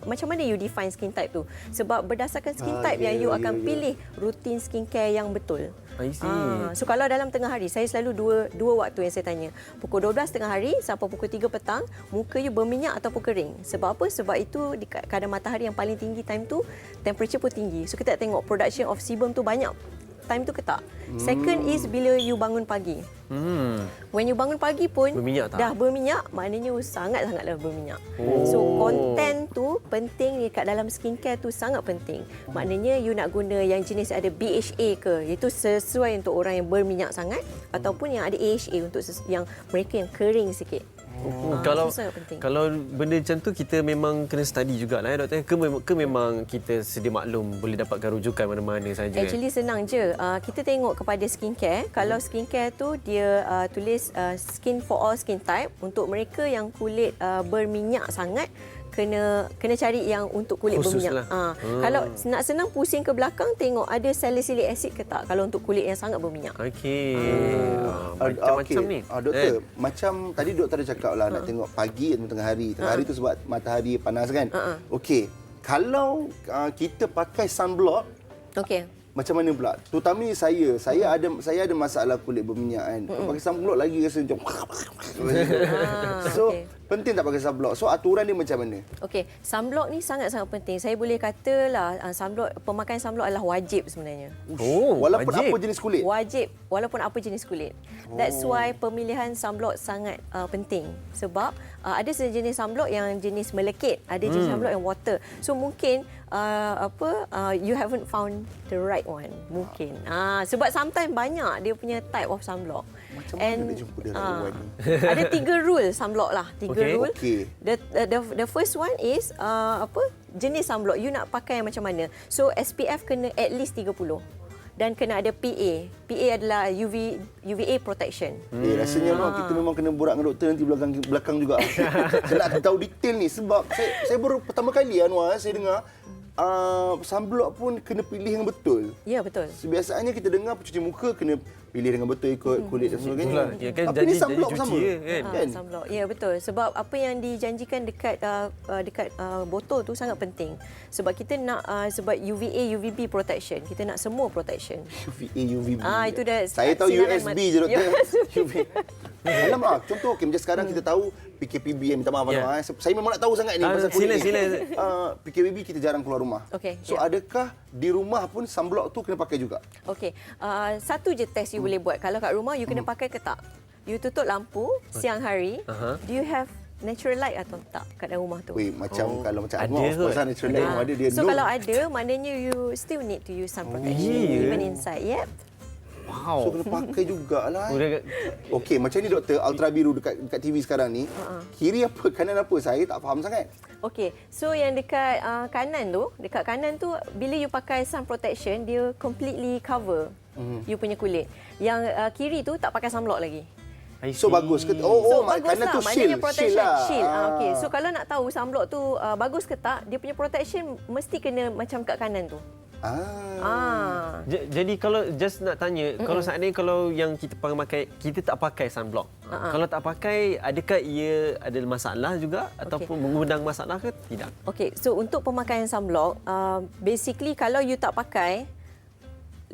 macam mana you define skin type tu? Sebab berdasarkan skin type yang you akan pilih rutin skincare yang betul. I see. So kalau dalam tengah hari, saya selalu dua waktu yang saya tanya. Pukul 12 tengah hari sampai pukul 3 petang, muka you berminyak ataupun kering. Sebab apa? Sebab itu di kadar matahari yang paling tinggi time tu, temperature pun tinggi. So kita tengok production of sebum tu banyak time tu ke tak. Second is bila you bangun pagi. When you bangun pagi pun berminyak tak? Dah berminyak, maknanya sangat-sangatlah berminyak. So content tu penting kat dalam skincare tu sangat penting. Maknanya you nak guna yang jenis ada BHA ke, itu sesuai untuk orang yang berminyak sangat, ataupun yang ada AHA untuk yang mereka yang kering sikit. Kalau benda macam tu kita memang kena study jugalah doktor. Ke memang kita sedia maklum boleh dapatkan rujukan mana-mana saja. Actually senang je. Kita tengok kepada skincare. Kalau skincare tu dia tulis skin for all skin type, untuk mereka yang kulit berminyak sangat, kena cari yang untuk kulit khusus berminyak. Lah. Kalau nak senang pusing ke belakang, tengok ada salicylic acid ke tak kalau untuk kulit yang sangat berminyak. Okey. Macam-macam ni. Doktor, macam tadi doktor ada cakap lah nak tengok pagi atau tengah hari. Tengah hari tu sebab matahari panas kan. Okey. Kalau kita pakai sunblock, okey, macam mana pula? Terutama saya ada masalah kulit berminyak kan. Pakai sunblock lagi rasa macam so penting tak pakai sunblock. So aturan dia macam mana? Okey, sunblock ni sangat-sangat penting. Saya boleh katalah pemakaian sunblock adalah wajib sebenarnya. Walaupun wajib. apa jenis kulit. Wajib walaupun apa jenis kulit. That's why pemilihan sunblock sangat penting. Sebab ada sejenis sunblock yang jenis melekit, ada jenis sunblock yang water. So mungkin you haven't found the right one. Mungkin. Sebab sometimes banyak dia punya type of sunblock. Macam mana nak jumpa dia right one ni? Ada 3 rule sunblock lah. 3 rule. Okey. The first one is jenis sunblock you nak pakai yang macam mana. So SPF kena at least 30. Dan kena ada PA. PA adalah UVA protection. Rasanya kita memang kena borak dengan doktor nanti belakang juga. Saya nak tahu detail ni sebab saya baru pertama kali Anwar saya dengar sunblock pun kena pilih yang betul. Ya, betul. Biasanya kita dengar pencuci muka kena pilih dengan betul ikut kulit dan sebagainya. Ya kan, Tapi ni sunblock jadi sama. cuci Kan? Sunblock. Ya, betul. Sebab apa yang dijanjikan dekat botol tu sangat penting. Sebab kita nak sebab UVA, UVB protection. Kita nak semua protection. UVA, UVB. Itu dah Saya tahu silangan USB je doktor. USB. UV. Dalam contoh macam sekarang kita tahu PKPB minta maaf Ya. Saya memang nak tahu sangat ni pasal kulit sila. ni. PKPB kita jarang keluar rumah. Okey, So ya. adakah di rumah pun sunblock tu kena pakai juga? Okey. Satu je test you boleh buat. Kalau kat rumah you kena pakai ke tak? You tutup lampu siang hari. Do you have natural light atau tak kat dalam rumah tu? Weh, macam kalau macam ada Anwar, of course kot. natural light yang ada dia. So kalau ada, maknanya you still need to use sun protection even inside. Yep. So kena pakai jugalah. Udah- Okey, macam ni doktor, ultra biru dekat TV sekarang ni. Kiri apa, kanan apa? Saya tak faham sangat. Okey, so yang dekat dekat kanan tu bila you pakai sun protection, dia completely cover you punya kulit. Yang kiri tu tak pakai sunblock lagi. So bagus ke? So kanan tu maknanya shield. protection. Shield lah. Okey, so kalau nak tahu sunblock tu bagus ke tak, dia punya protection mesti kena macam kat kanan tu. Jadi kalau just nak tanya, kalau seandainya kalau yang kita pakai, kita tak pakai sunblock. Kalau tak pakai, adakah ia ada masalah juga ataupun mengundang masalah ke tidak? Okey, so untuk pemakaian sunblock, basically kalau you tak pakai,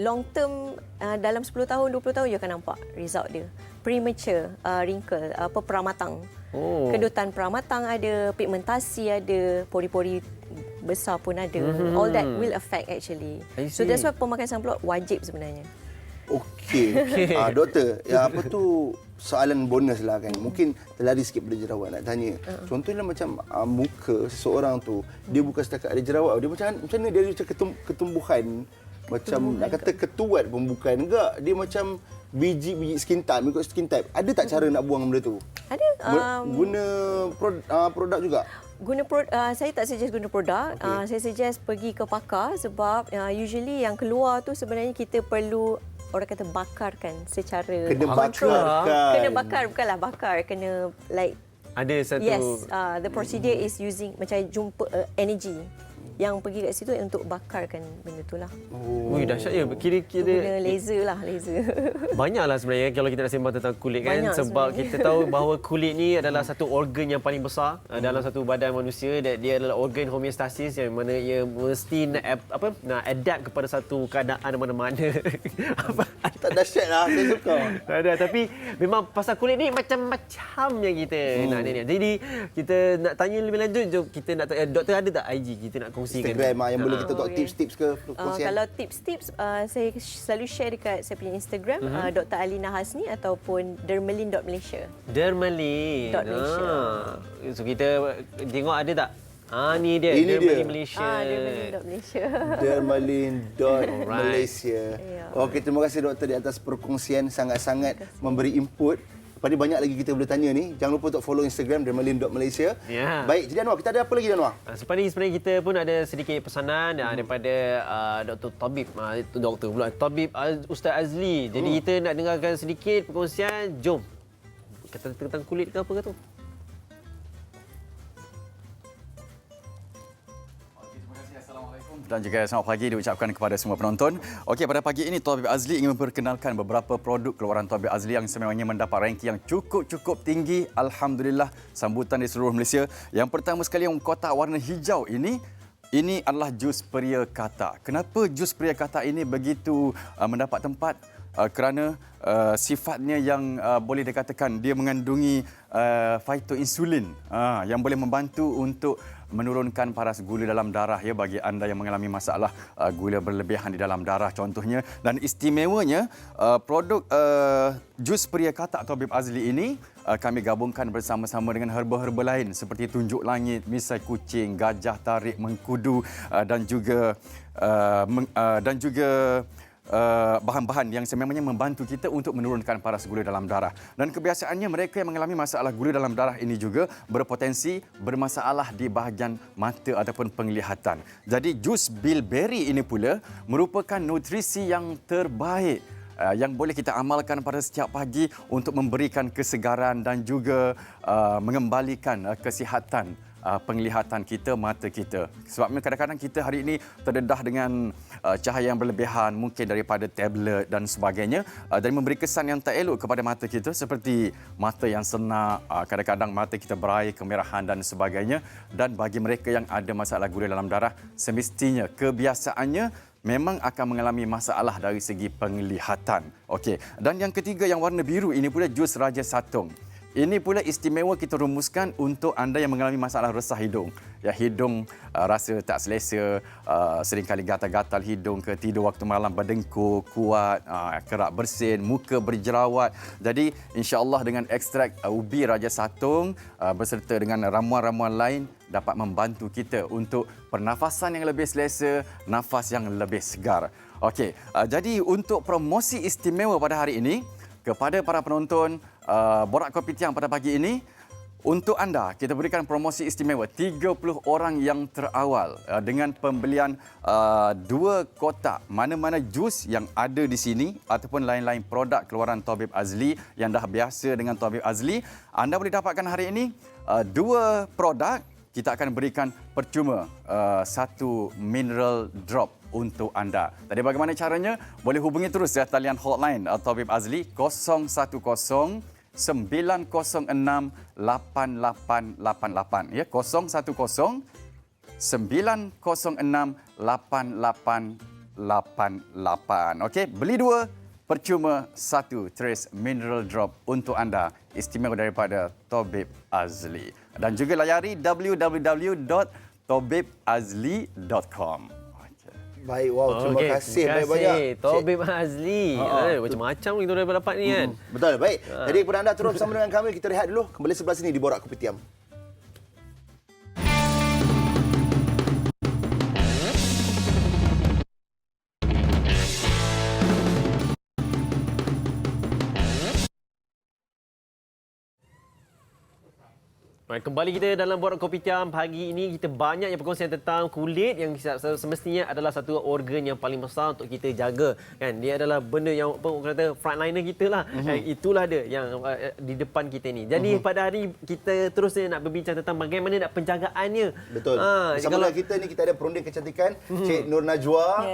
long term dalam 10 tahun, 20 tahun you akan nampak result dia. Premature wrinkle, peramatang. Kedutan peramatang ada, pigmentasi ada, pori-pori besar pun ada. All that will affect actually. So that's why pemakaian sunblock wajib sebenarnya. Okey. Doktor, apa tu soalan bonus lah kan. Mungkin terlari sikit pada jerawat nak tanya. Contohnya macam muka seseorang tu, dia bukan setakat ada jerawat, dia macam mana dia ada macam ketumbuhan macam nak kata ketuat pun bukan enggak, dia macam biji skin type, ikut skin type. Ada tak cara nak buang benda tu? Ada. Guna produk juga? Saya tak suggest guna produk. Saya suggest pergi ke pakar sebab usually yang keluar tu sebenarnya kita perlu orang kata bakarkan secara Kena control. bakarkan. Kena bakar, bukanlah bakar. Kena like Ada satu yes, the procedure is using macam jumpa energy yang pergi kat situ untuk bakarkan benda tu lah. Ui, dahsyat ya. Kira-kira Guna laser lah, laser. banyaklah sebenarnya kalau kita nak sembang tentang kulit kan. Banyak Sebab sebenarnya. kita tahu bahawa kulit ni adalah satu organ yang paling besar dalam satu badan manusia, dan dia adalah organ homeostasis yang mana ia mesti nak adapt kepada satu keadaan mana-mana. Tak dahsyat lah, saya suka. Ada, tapi memang pasal kulit ni macam-macamnya kita nak ni. Jadi kita nak tanya lebih lanjut, jom kita nak doktor ada tak IG kita nak kongsikan? Instagram yang boleh kita tahu Okey. tips-tips ke kongsian? Kalau tips-tips saya selalu share dekat saya punya Instagram Dr. Alina Hasni ataupun dermalin.malaysia. Dermalin. .Malaysia. So kita tengok ada tak? Ni dia. Ini dia. Dermalin Malaysia. Dermalin.malaysia. Dermalin.malaysia. Okey, terima kasih doktor di atas perkongsian, sangat-sangat memberi input. Pada banyak lagi kita boleh tanya ni. Jangan lupa untuk follow Instagram dermalin.malaysia. Ya. Baik, jadi Anwar, kita ada apa lagi Anwar? Sebenarnya kita pun ada sedikit pesanan daripada Dr. Tabib. Doktor pula. Tabib Ustaz Azli. Jadi kita nak dengarkan sedikit perkongsian. Jom. Kata tentang kulit ke apa ke tu? Dan juga selamat pagi diucapkan kepada semua penonton. Okey, pada pagi ini Tabib Azli ingin memperkenalkan beberapa produk keluaran Tabib Azli yang sememangnya mendapat ranking yang cukup tinggi. Alhamdulillah, sambutan di seluruh Malaysia. Yang pertama sekali yang kotak warna hijau ini ini adalah jus Pria Kata. Kenapa jus Pria Kata ini begitu mendapat tempat? Kerana sifatnya yang boleh dikatakan dia mengandungi phytoinsulin yang boleh membantu untuk menurunkan paras gula dalam darah ya bagi anda yang mengalami masalah gula berlebihan di dalam darah contohnya. Dan istimewanya produk jus Pria Kata atau Tabib Azli ini kami gabungkan bersama-sama dengan herba-herba lain seperti tunjuk langit, misai kucing, gajah tarik, mengkudu dan juga bahan-bahan yang sememangnya membantu kita untuk menurunkan paras gula dalam darah. Dan kebiasaannya mereka yang mengalami masalah gula dalam darah ini juga berpotensi bermasalah di bahagian mata ataupun penglihatan. Jadi jus bilberry ini pula merupakan nutrisi yang terbaik yang boleh kita amalkan pada setiap pagi untuk memberikan kesegaran dan juga mengembalikan kesihatan penglihatan kita, mata kita. Sebabnya kadang-kadang kita hari ini terdedah dengan cahaya yang berlebihan, mungkin daripada tablet dan sebagainya, dan memberi kesan yang tak elok kepada mata kita seperti mata yang senak, kadang-kadang mata kita berair, kemerahan dan sebagainya. Dan bagi mereka yang ada masalah gula dalam darah, semestinya kebiasaannya memang akan mengalami masalah dari segi penglihatan. Okey. Dan yang ketiga yang warna biru ini pula jus Raja Satung. Ini pula istimewa kita rumuskan untuk anda yang mengalami masalah resah hidung. Ya, hidung rasa tak selesa, seringkali gatal-gatal hidung ke, tidur waktu malam berdengkur, kuat, kerap bersin, muka berjerawat. Jadi insya-Allah dengan ekstrak ubi Raja Satung beserta dengan ramuan-ramuan lain dapat membantu kita untuk pernafasan yang lebih selesa, nafas yang lebih segar. Okey, jadi untuk promosi istimewa pada hari ini kepada para penonton Borak Kopi Tiam pada pagi ini, untuk anda kita berikan promosi istimewa 30 orang yang terawal dengan pembelian 2 kotak mana-mana jus yang ada di sini ataupun lain-lain produk keluaran Tabib Azli yang dah biasa dengan Tabib Azli. Anda boleh dapatkan hari ini 2 produk. Kita akan berikan percuma 1 mineral drop untuk anda. Tadi bagaimana caranya? Boleh hubungi terus ya talian hotline Tabib Azli 010 906 8888 ya 010 906 8888. Okey, beli 2 percuma 1 trace mineral drop untuk anda, istimewa daripada Tabib Azli. Dan juga layari www.tabibazli.com. Baik, wow, terima kasih banyak-banyak. Tabib Azli. Macam-macam kita dah dapat ni kan. Betul, baik. Jadi kepada anda terus bersama dengan kami, kita rehat dulu. Kembali sebelah sini di Borak Kopi Tiam. Baik, kembali kita dalam Borak Kopi Tiam. Pagi ini kita banyak yang perkongsian tentang kulit yang semestinya adalah satu organ yang paling besar untuk kita jaga. Kan? Dia adalah benda yang orang kata frontliner kita lah. Itulah dia yang di depan kita ni. Jadi pada hari kita terus nak berbincang tentang bagaimana nak penjagaannya. Betul. Bersama dengan kita ni kita ada perunding kecantikan Cik Nur Najwa.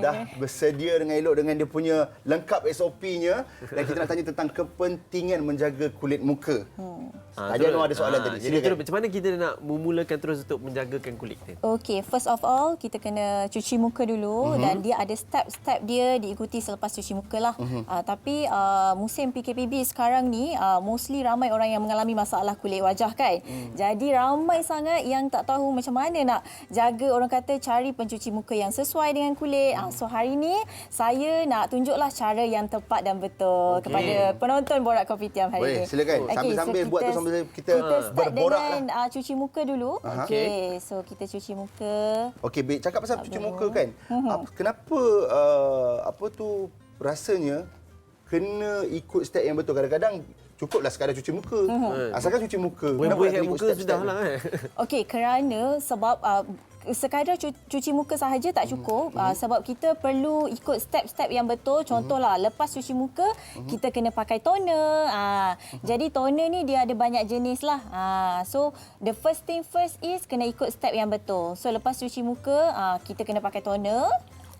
Dah bersedia dengan elok dengan dia punya lengkap SOP-nya. Dan kita nak tanya tentang kepentingan menjaga kulit muka. Tadi Nur ada soalan tadi. Jadi macam mana kita nak memulakan terus untuk menjagakan kulit kita? Okey, first of all kita kena cuci muka dulu dan dia ada step-step dia diikuti selepas cuci muka lah. Tapi musim PKPB sekarang ni mostly ramai orang yang mengalami masalah kulit wajah kan. Jadi ramai sangat yang tak tahu macam mana nak jaga, orang kata cari pencuci muka yang sesuai dengan kulit. So hari ni saya nak tunjuklah cara yang tepat dan betul kepada penonton Borak Kopi Tiam hari ni. Silakan. Sambil-sambil buat tu sambil kita berborak dengan cuci muka dulu. Okey, so kita cuci muka. Okey, baik. Cakap pasal cuci muka kan. Kenapa rasanya kena ikut step yang betul? Kadang-kadang cukuplah sekadar cuci muka. Asalkan cuci muka. Buih-buih muka sudahlah kan. Okey, kerana sebab sekadar cuci muka sahaja tak cukup sebab kita perlu ikut step-step yang betul. Contohlah lepas cuci muka kita kena pakai toner. Jadi toner ni dia ada banyak jenis lah. So the first thing first is kena ikut step yang betul. So lepas cuci muka kita kena pakai toner.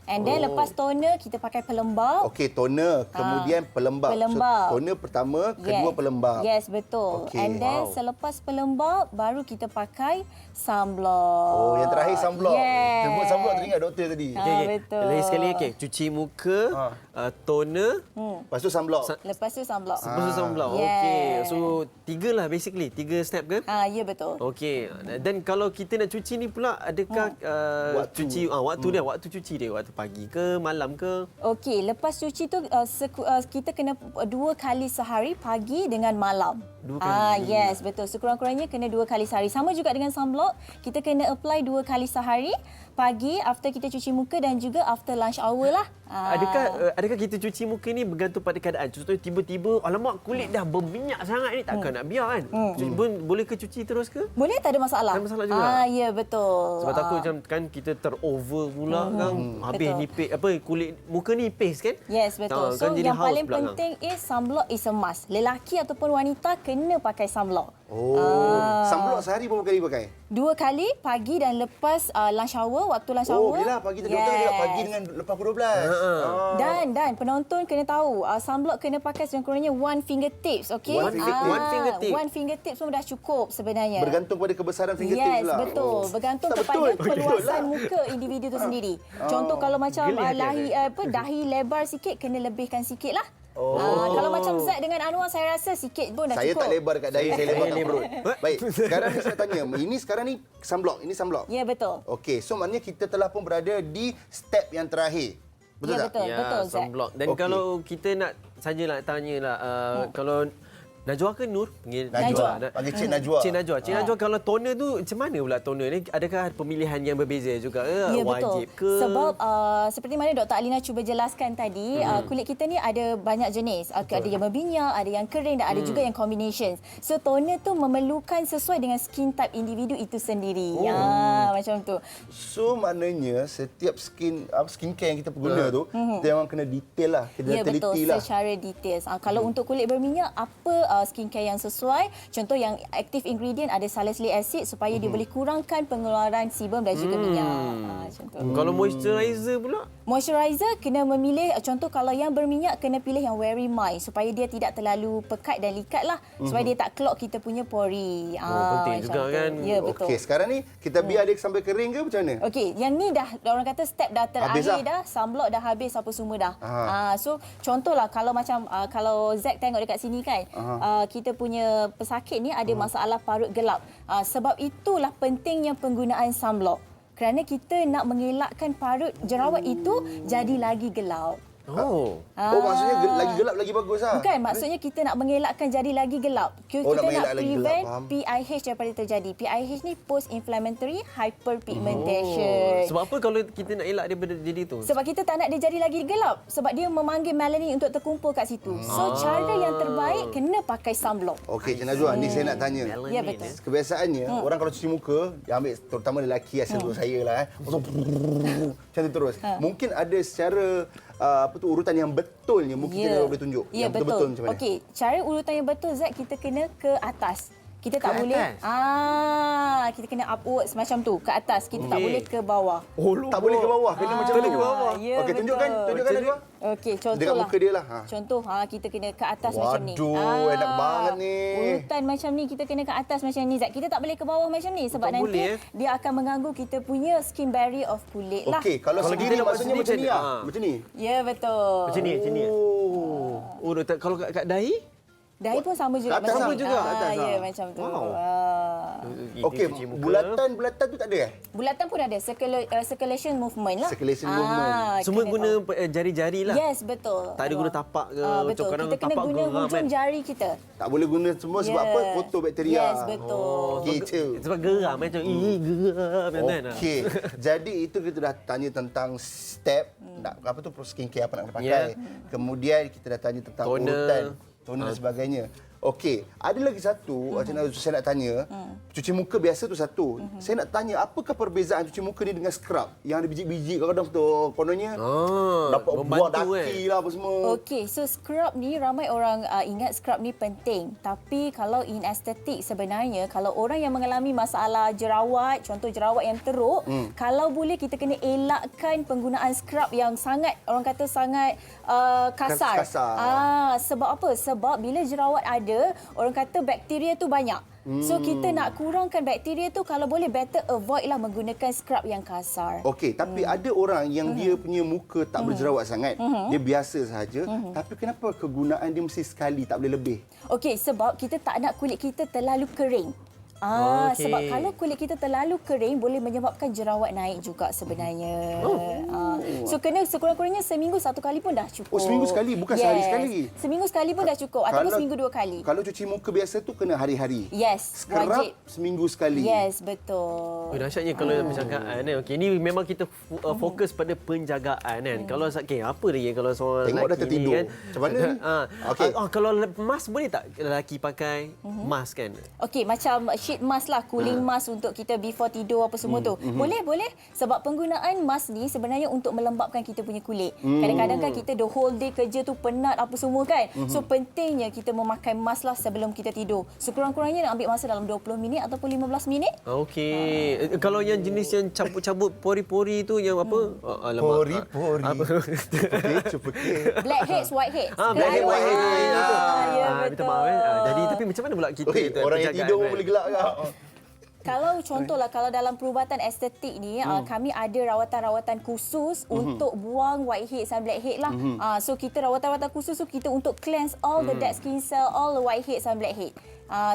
And then lepas toner kita pakai pelembab. Okey, toner, kemudian pelembab. pelembab. So, toner pertama, kedua pelembab. Yes, betul. Okey. And then selepas pelembab baru kita pakai sunblock. Oh, yang terakhir sunblock. Yes. Sebut sunblock teringat doktor tadi. Betul. Lagi sekali, cuci muka, toner, Lepas tu sunblock. Lepas tu sunblock. lepas tu sunblock. Yes. Okey. So, 3 lah basically. 3 step ke? Ya betul. Okey. Dan kalau kita nak cuci ni pula, adakah cuci waktu dia, waktu cuci dia, waktu pagi ke, malam ke? Okey, lepas cuci tu kita kena 2 kali sehari, pagi dengan malam. 2 kali. Yes, betul. Sekurang-kurangnya kena 2 kali sehari. Sama juga dengan sunblock, kita kena apply 2 kali sehari, pagi after kita cuci muka dan juga after lunch hour lah. Adakah kita cuci muka ni bergantung pada keadaan? Contohnya tiba-tiba, alamak kulit dah berminyak sangat ni, takkan nak biar kan? Boleh ke cuci terus ke? Boleh, tak ada masalah. Tak ada masalah juga. Ya, betul. Sebab takut macam kan kita terover pula kan, habis betul. nipis kulit muka nipis kan? Yes, betul. Kan So, jadi yang haus paling pula kan? penting is sunblock is a must. Lelaki ataupun wanita kena pakai sunblock. Sunblock sehari berapa kali pakai? 2 kali, pagi dan lepas lunch hour, waktu lunch hour. Yelah, pagi tu doktor cakap pagi dengan lepas pukul 12. Dan penonton kena tahu, sunblock kena pakai sekurang-kurangnya 1 fingertips, okey? 1 fingertip. 1 fingertips pun dah cukup sebenarnya. Bergantung pada kebesaran fingertip Yes, pula. betul. Bergantung Tak kepada betul. perluasan muka individu tu sendiri. Contoh kalau macam dahi lebar sikit, kena lebihkan sikit lah. Kalau macam Zack dengan Anwar, saya rasa sikit pun dah Saya cukup. tak lebar dekat dahi, saya lebar kat perut. Baik, sekarang ni saya tanya, ini sekarang ni sunblock. Ya, betul. Okey, so maknanya kita telah pun berada di step yang terakhir. Betul tak? Betul, Zack. sunblock. Dan Okey. kalau kita nak sajalah tanyalah kalau Najwa ke Nur? Najwa. Panggil Cik Najwa. Cik Najwa. Cik Najwa, kalau toner tu macam mana pula toner ni? Adakah pemilihan yang berbeza juga ke? Ya, Wajib betul. ke? Sebab seperti mana Dr. Alina cuba jelaskan tadi, kulit kita ni ada banyak jenis. Ada yang berminyak, ada yang kering dan ada juga yang combinations. So toner tu memerlukan sesuai dengan skin type individu itu sendiri. Macam tu. So maknanya setiap skincare yang kita guna tu, kita memang kena detail lah. Kita Ya, betul. teliti lah. Secara details. Kalau untuk kulit berminyak, apa skincare yang sesuai? Contoh yang active ingredient ada salicylic acid supaya dia boleh kurangkan pengeluaran sebum dan juga minyak. Macam tu. Kalau moisturizer pula? Moisturizer kena memilih, contoh kalau yang berminyak kena pilih yang very mild supaya dia tidak terlalu pekat dan likat lah. Supaya dia tak clog kita punya pori. Penting macam juga tu. kan? Ya, betul. Okey, sekarang ni kita biar dia sampai kering ke macam mana? Okey, yang ni dah orang kata step dah Habis terakhir dah, sunblock dah habis apa semua dah. So contohlah kalau macam kalau Zack tengok dekat sini kan, kita punya pesakit ni ada masalah parut gelap. Sebab itulah pentingnya penggunaan sunblock. Kerana kita nak mengelakkan parut jerawat itu jadi lagi gelap. Maksudnya lagi gelap lagi bagus lah. Bukan, maksudnya kita nak mengelakkan jadi lagi gelap. Kita nak nak mengelak lagi prevent gelap, faham. PIH daripada terjadi. PIH ni post inflammatory hyperpigmentation. Sebab apa kalau kita nak elak daripada jadi tu? Sebab kita tak nak dia jadi lagi gelap. Sebab dia memanggil melanin untuk terkumpul kat situ. So cara yang terbaik kena pakai sunblock. Okey, Cik Najwa, ni saya nak tanya. Ya, betul. Kebiasaannya, orang kalau cuci muka, dia ambil terutama lelaki asal saya lah. Macam tu terus. Mungkin ada secara urutan yang betulnya mungkin kita boleh tunjuk. Ya, Yang betul. betul-betul macam mana? Okey, cara urutan yang betul Zack, kita kena ke atas. Kita tak Ke boleh atas? kita kena upwards macam tu, ke atas. Kita tak boleh ke bawah. Tak boleh ke bawah, kena macam tu. ke bawah. Ya, Okey, tunjukkan Najwa. Okey, Dekat contohlah. muka dia lah. Contoh, kita kena ke atas macam ni. Waduh, enak banget ni. Urutan macam ni, kita kena ke atas macam ni, Zack. Kita tak boleh ke bawah macam ni. Sebab Tak nanti boleh, dia akan mengganggu kita punya skin barrier of kulit lah. Okey, kalau Kalau sendiri kita nak buat maksudnya sendiri macam ni macam lah. ni. Macam ni. Ya, betul. Macam ni, macam ni. Kalau kat dahi? Dahi pun sama juga. Kat atas macam sama ni. juga, kat atas, Ya, macam tu. Wow. Okey, bulatan tu tak ada Bulatan pun ada. Circulation movement lah. Circulation movement. Semua kena guna tahu. jari-jari lah. Yes, betul. Tak ada guna tapak ke? Betul. Kadang Kita kena tapak guna geram hujung kan? jari kita. Tak boleh guna semua sebab apa? Kotor bakteria. Yes, betul. Gitu. Sebab geram macam geram kan. Okey. Jadi itu kita dah tanya tentang step nak apa tu skincare apa nak kena pakai. Yeah. Kemudian kita dah tanya tentang Toner. urutan toner dan sebagainya. Okey, ada lagi satu saya nak tanya. Cuci muka biasa tu satu. Saya nak tanya, apakah perbezaan cuci muka ni dengan scrub yang ada biji-biji kadang-kadang tu kononnya dapat buat daki lah apa semua. Okey, so scrub ni ramai orang ingat scrub ni penting. Tapi kalau in estetik sebenarnya, kalau orang yang mengalami masalah jerawat, contoh jerawat yang teruk, kalau boleh kita kena elakkan penggunaan scrub yang sangat, orang kata sangat kasar. Sebab apa? Sebab bila jerawat ada, orang kata bakteria tu banyak. So kita nak kurangkan bakteria tu, kalau boleh better avoid lah menggunakan scrub yang kasar. Okey, tapi ada orang yang dia punya muka tak berjerawat sangat. Dia biasa sahaja, tapi kenapa kegunaan dia mesti sekali, tak boleh lebih? Okey, sebab kita tak nak kulit kita terlalu kering. Okey. Sebab kalau kulit kita terlalu kering boleh menyebabkan jerawat naik juga sebenarnya. So kena sekurang-kurangnya seminggu satu kali pun dah cukup. Oh, seminggu sekali, bukan sehari sekali. Seminggu sekali pun dah cukup, ataupun seminggu 2 kali. Kalau cuci muka biasa tu kena hari-hari. Yes, Scrub wajib. seminggu sekali. Yes, betul. Dahsyatnya kalau penjagaan kan. Okey, ni memang kita fokus pada penjagaan kan. Kalau apa dia kalau seorang tengok dah lelaki tertidur. ni kan. Macam mana ni? Okey. Kalau mask boleh tak lelaki pakai mask kan? Okey, macam sheet mask lah, cooling mask untuk kita before tidur apa semua tu. Boleh. Sebab penggunaan mask ni sebenarnya untuk melembapkan kita punya kulit. Kadang-kadang kan kita the whole day kerja tu penat apa semua kan. So pentingnya kita memakai mask lah sebelum kita tidur. Sekurang-kurangnya nak ambil masa dalam 20 minit ataupun 15 minit. Okey. Kalau yang jenis yang cabut-cabut pori-pori tu yang apa? Pori-pori. Blackheads, whiteheads. Blackhead, whitehead. Ya, Minta betul. maaf kan. Jadi tapi macam mana pula kita Orang yang tidur pun boleh gelak kan? Kalau contohlah, kalau dalam perubatan estetik ni, kami ada rawatan-rawatan khusus untuk buang whiteheads dan blackheads lah. So kita rawatan-rawatan khusus tu kita untuk cleanse all the dead skin cell, all the whiteheads dan blackheads.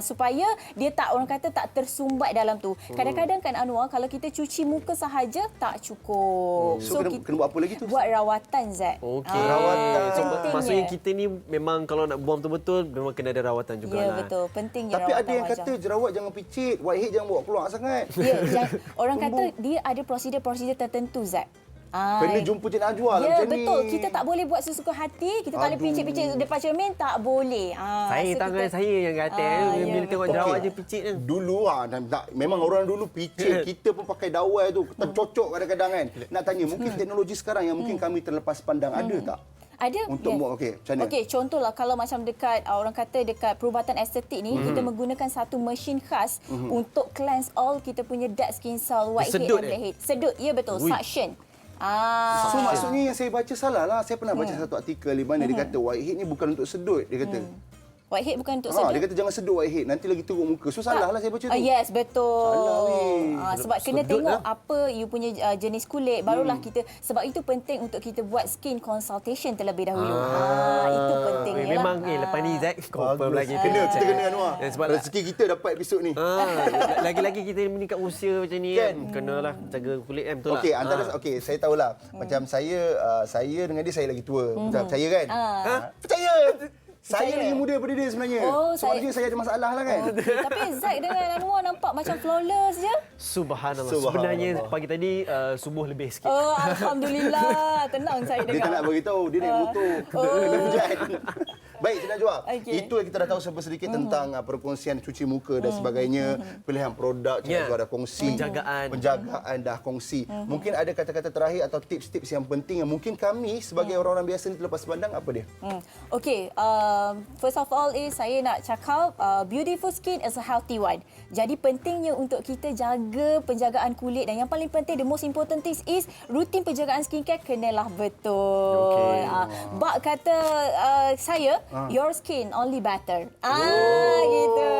Supaya dia tak, orang kata tak tersumbat dalam tu. Kadang-kadang kan Anwar, kalau kita cuci muka sahaja tak cukup. So kena buat apa lagi tu? Buat rawatan, Zat. Okey. Rawatan. So, maksudnya kita ni memang kalau nak buang betul-betul memang kena ada rawatan jugalah. Ya, betul. Pentingnya Tapi rawatan ada yang wajah. kata jerawat jangan picit, whitehead jangan bawa keluar sangat. Ya, orang kata dia ada prosedur-prosedur tertentu, Zat. Kena jumpa Cik Najwa lah ya, macam ni. betul. Kita tak boleh buat sesuka hati. Kita tak boleh picit-picit depan cermin. Tak boleh. Saya tangan saya yang gatal. Bila tengok jerawat je picit kan. Dulu memang orang dulu picit. Kita pun pakai dawai tu. Tercocok kadang-kadang kan. Nak tanya, mungkin teknologi sekarang yang mungkin kami terlepas pandang, ada tak? Ada. Untuk buat, okey, macam mana? Okey, contohlah kalau macam dekat, orang kata dekat perubatan estetik ni, kita menggunakan satu mesin khas untuk cleanse all kita punya dead skin cell, whitehead Sedut, dan blackhead. Sedut, ya betul. Suction. So maksudnya yang saya baca salah lah. Saya pernah baca satu artikel di mana dia kata whitehead ni bukan untuk sedut. Dia kata. Whitehead bukan untuk sedut. Dia kata jangan sedut whitehead. Nanti lagi teruk muka. So salah lah saya baca tu. Yes, betul. Salah weh. Sebab kena tengok apa you punya jenis kulit. Barulah kita, sebab itu penting untuk kita buat skin consultation terlebih dahulu. Itu pentingnya lah. Memang lepas ni Zack confirm lagi. Kita kena Anwar. Sebab rezeki kita dapat episod ni. Lagi-lagi kita meningkat usia macam ni kan. Kenalah jaga kulit kan, betul tak? Okey, antara saya tahulah. Macam saya dengan dia saya lagi tua. Percaya kan? Percaya. Saya lagi muda daripada dia sebenarnya. Sebenarnya saya ada masalah lah kan. Tapi Zack dengan Anwar nampak macam flawless je. Subhanallah. Sebenarnya pagi tadi subuh lebih sikit. Alhamdulillah. Tenang saya dengar. Dia tak nak beritahu. Dia naik motor. Dia hujan. Baik, Cik Najwa. Itu yang kita dah tahu sedikit tentang perkongsian cuci muka dan sebagainya. Pilihan produk Cik Najwa dah kongsi. Penjagaan dah kongsi. Mungkin ada kata-kata terakhir atau tips-tips yang penting yang mungkin kami sebagai orang-orang biasa ni terlepas pandang, apa dia? Okey, first of all saya nak cakap beautiful skin is a healthy one. Jadi pentingnya untuk kita jaga penjagaan kulit, dan yang paling penting, the most important thing is rutin penjagaan skincare kenalah betul. Bak kata saya, your skin only better. Gitu.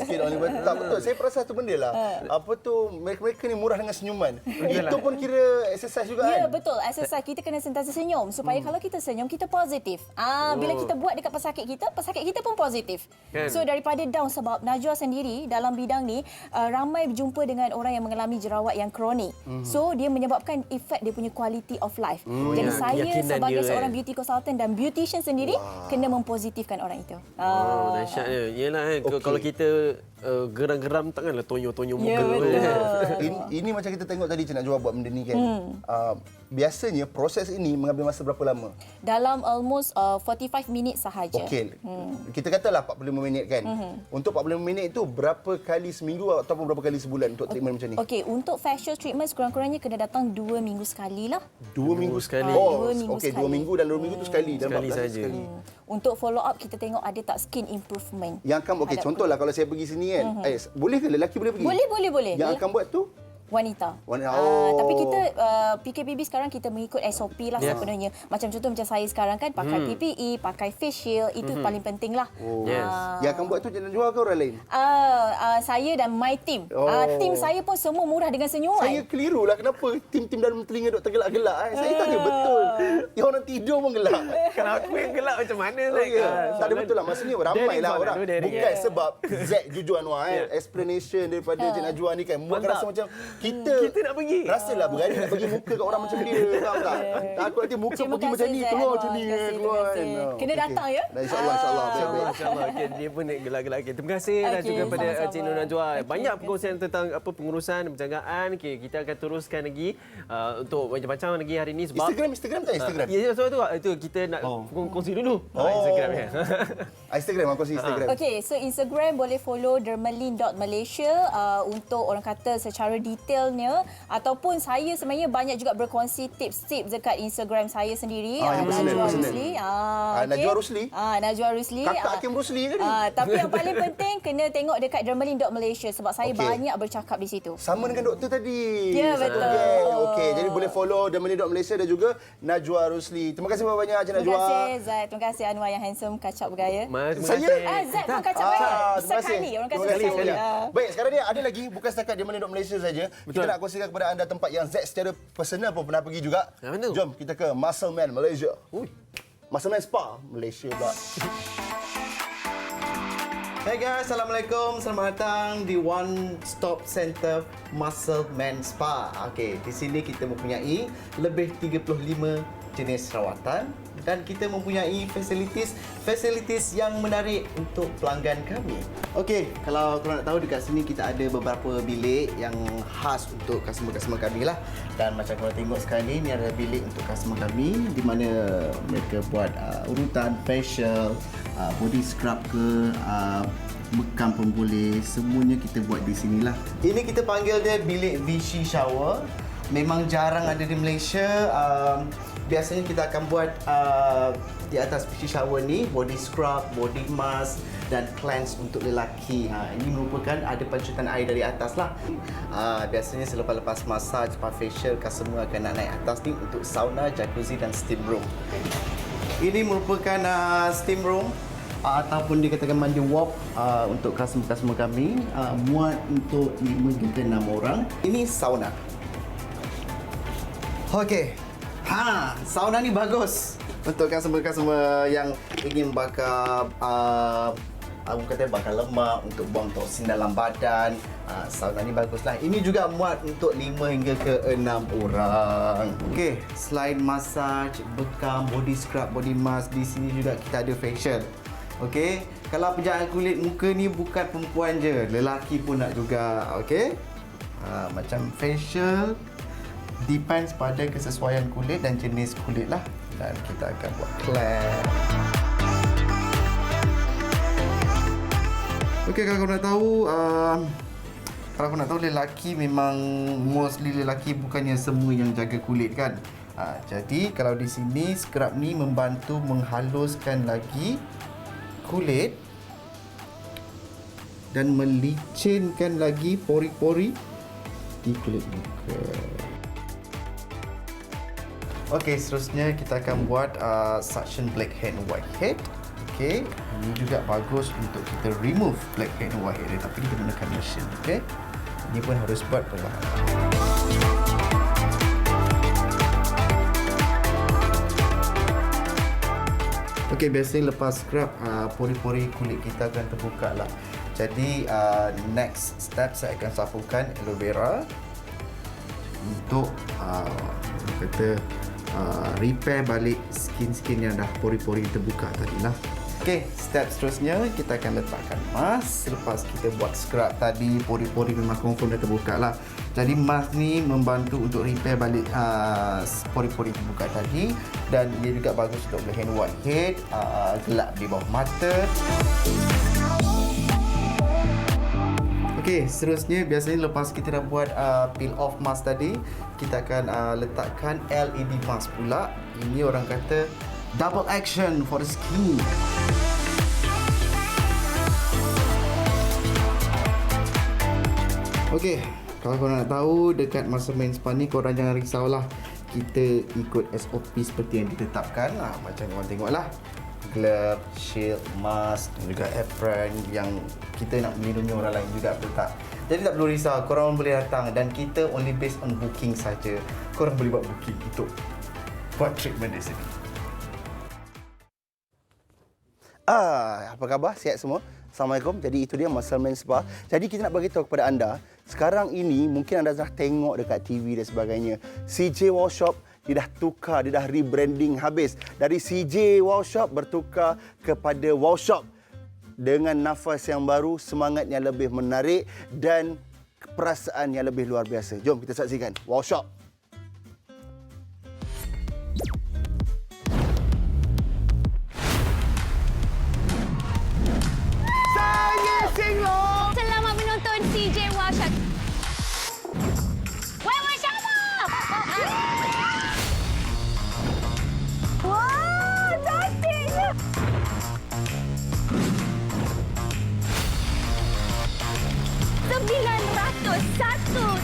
Skin only better. Tak betul. Saya perasan satu benda lah. Apa tu, mereka ni murah dengan senyuman. Itu pun kira exercise juga kan? Ya, betul. Exercise kita kena sentiasa senyum supaya kalau kita senyum kita positif. Bila kita buat dekat pesakit kita pun positif. So daripada down, sebab Najwa sendiri dalam bidang ni ramai berjumpa dengan orang yang mengalami jerawat yang kronik. So dia menyebabkan efek dia punya quality of life. Jadi saya sebagai seorang beauty consultant dan beautician sendiri kena mempositifkan orang itu. Dahsyatnya. Yalah kalau kita geram-geram takkanlah tonyo-tonyo muka. Ya, betul. Ini macam kita tengok tadi Cik Najwa buat benda ni kan. Biasanya proses ini mengambil masa berapa lama? Dalam almost 45 minit sahaja. Okey. Kita katalah 45 minit kan. Untuk 45 minit itu berapa kali seminggu ataupun berapa kali sebulan untuk treatment macam ni? Okey, untuk facial treatment sekurang-kurangnya kena datang 2 minggu sekali lah. 2 minggu sekali. Oh, 2 minggu okey, 2 sekali. minggu dan 2 minggu tu sekali dan Sekali 14 hari saja. sekali. Untuk follow up kita tengok ada tak skin improvement. Yang akan okey, contohlah kalau saya pergi sini kan. Boleh ke lelaki boleh pergi? Boleh. Yang akan buat tu Wanita. Oh. Tapi kita PKPB sekarang kita mengikut SOP lah sebenarnya. Macam contoh macam saya sekarang kan pakai PPE, pakai face shield, itu paling penting lah. Yes. Yang akan buat tu Cik Najwa ke orang lain? Saya dan my team. Tim saya pun semua murah dengan senyuman. Saya keliru lah kenapa tim-tim dalam telinga duk tergelak-gelak. Saya tanya betul. Yang orang tidur pun gelak. Kalau aku yang gelak macam mana? Oh, ya. Tak ada betul lah. Maksudnya ramai lah orang. Daring. Bukan sebab Zack jujur Anwar explanation daripada Cik Najwa ni kan buat rasa macam kita nak pergi. Rasalah berani nak bagi muka kat orang macam dia. Faham tak? Takut nanti muka Terima pergi kasih, macam ni Zack keluar Anwar. macam ni. Terima Keluar kasih. kan. Kena datang ya. InsyaAllah. Baik-baik. InsyaAllah. Okay, dia pun gelak-gelak. Okay, terima kasih dan Okey, juga pada sama-sama. Cik Nur Najwa. Okey, Banyak terima perkongsian tentang pengurusan penjagaan. Okay, kita akan teruskan lagi untuk macam-macam lagi hari ini sebab Instagram tak Instagram? Ya, so itu kita nak kongsi dulu. Instagram ya. Instagram aku kasi Instagram. Okey, so Instagram boleh follow dermalin.malaysia untuk orang kata secara detailnya, ataupun saya sebenarnya banyak juga berkongsi tips-tips dekat Instagram saya sendiri. Yang personal. Rusli. Najwa Rusli? Najwa Rusli. Kakak Hakim Rusli ke ni? Tapi yang paling penting kena tengok dekat dermalin.malaysia sebab saya banyak bercakap di situ. Sama dengan doktor tadi. Ya, betul. Okey, jadi boleh follow Dermalin.Malaysia dan juga Najwa Rusli. Terima kasih banyak Cik Najwa. Terima kasih Zaid. Terima kasih Anwar yang handsome kacap bergaya. Saya? Zaid pun kacap bergaya. Terima kasih. Sekali. Orang kata Terima kasih. sekali. Baik, sekarang ni ada lagi bukan setakat Dermalin.Malaysia saja. Kita nak kongsikan kepada anda tempat yang Zaid secara personal pun pernah pergi juga. Mana? Jom kita ke Muscle Man Malaysia. Muscle Man Spa Malaysia pula. Hey guys, Assalamualaikum. Selamat datang di One Stop Center Muscle Man Spa. Okey, di sini kita mempunyai lebih 35 jenis rawatan dan kita mempunyai fasilitis yang menarik untuk pelanggan kami. Okey, kalau korang nak tahu dekat sini kita ada beberapa bilik yang khas untuk customer-customer kami lah. Dan macam korang tengok sekarang ni ada bilik untuk customer kami di mana mereka buat urutan facial, body scrub ke, bekam pun boleh, semuanya kita buat di sinilah. Ini kita panggil dia bilik Vichy shower. Memang jarang ada di Malaysia. Biasanya kita akan buat di atas Vichy shower ni body scrub, body mask dan cleanse untuk lelaki. Ini merupakan ada pancutan air dari atas lah. Biasanya selepas massage, lepas facial, customer akan nak naik atas ni untuk sauna, jacuzzi dan steam room. Ini merupakan steam room ataupun dikatakan mandi wok untuk customer-customer kami, muat untuk 5 hingga 6 orang. Ini sauna. Okey. Sauna ni bagus untuk customer-customer yang ingin bakar aku kata bakar lemak, untuk buang toksin dalam badan. Sauna ni baguslah. Ini juga muat untuk 5 hingga ke 6 orang. Okey, selain massage, bekam, body scrub, body mask, di sini juga kita ada facial. Okey, kalau penjagaan kulit muka ni bukan perempuan je, lelaki pun nak juga. Okey, macam facial depends pada kesesuaian kulit dan jenis kulit lah. Dan kita akan buat cleanse. Okey, kalau kau nak tahu, lelaki memang mostly lelaki bukannya semua yang jaga kulit kan. Jadi kalau di sini scrub ni membantu menghaluskan lagi kulit dan melicinkan lagi pori-pori di kulit muka. Okey, seterusnya kita akan buat suction blackhead and whitehead. Okey, ini juga bagus untuk kita remove blackhead and whitehead, tapi kita gunakan mesin. Okey, ini pun harus buat perlahan. Okey, biasanya lepas scrub, pori-pori kulit kita akan terbuka lah. Jadi next step saya akan sapukan aloe vera untuk repair balik skin-skin yang dah pori-pori terbuka tadi lah. Okey, step seterusnya kita akan letakkan mask. Selepas kita buat scrub tadi, pori-pori memang confirm dah terbuka lah. Jadi mask ni membantu untuk repair balik pori-pori terbuka tadi, dan ia juga bagus untuk blend whitehead, gelap di bawah mata. Okey, seterusnya biasanya lepas kita dah buat peel off mask tadi, kita akan letakkan LED mask pula. Ini orang kata double action for the skin. Okey, kalau korang nak tahu dekat Muscle Man Spa ni, korang jangan risaulah. Kita ikut SOP seperti yang ditetapkan. Macam korang tengoklah. Glove, shield, mask dan juga apron yang kita nak melindungi orang lain juga, betul tak? Jadi tak perlu risau, korang boleh datang dan kita only based on booking saja. Korang boleh buat booking untuk buat treatment di sini. Apa khabar? Sihat semua? Assalamualaikum. Jadi itu dia Muscle Man Spa. Jadi kita nak bagi tahu kepada anda, sekarang ini mungkin anda dah tengok dekat TV dan sebagainya. CJ Wow Shop dia dah tukar, dia dah rebranding habis. Dari CJ Wow Shop bertukar kepada Wow Shop dengan nafas yang baru, semangat yang lebih menarik dan perasaan yang lebih luar biasa. Jom kita saksikan Wow Shop. Selamat menonton CJ Wow Shop. Wow Shop! Wah, cantiknya! $901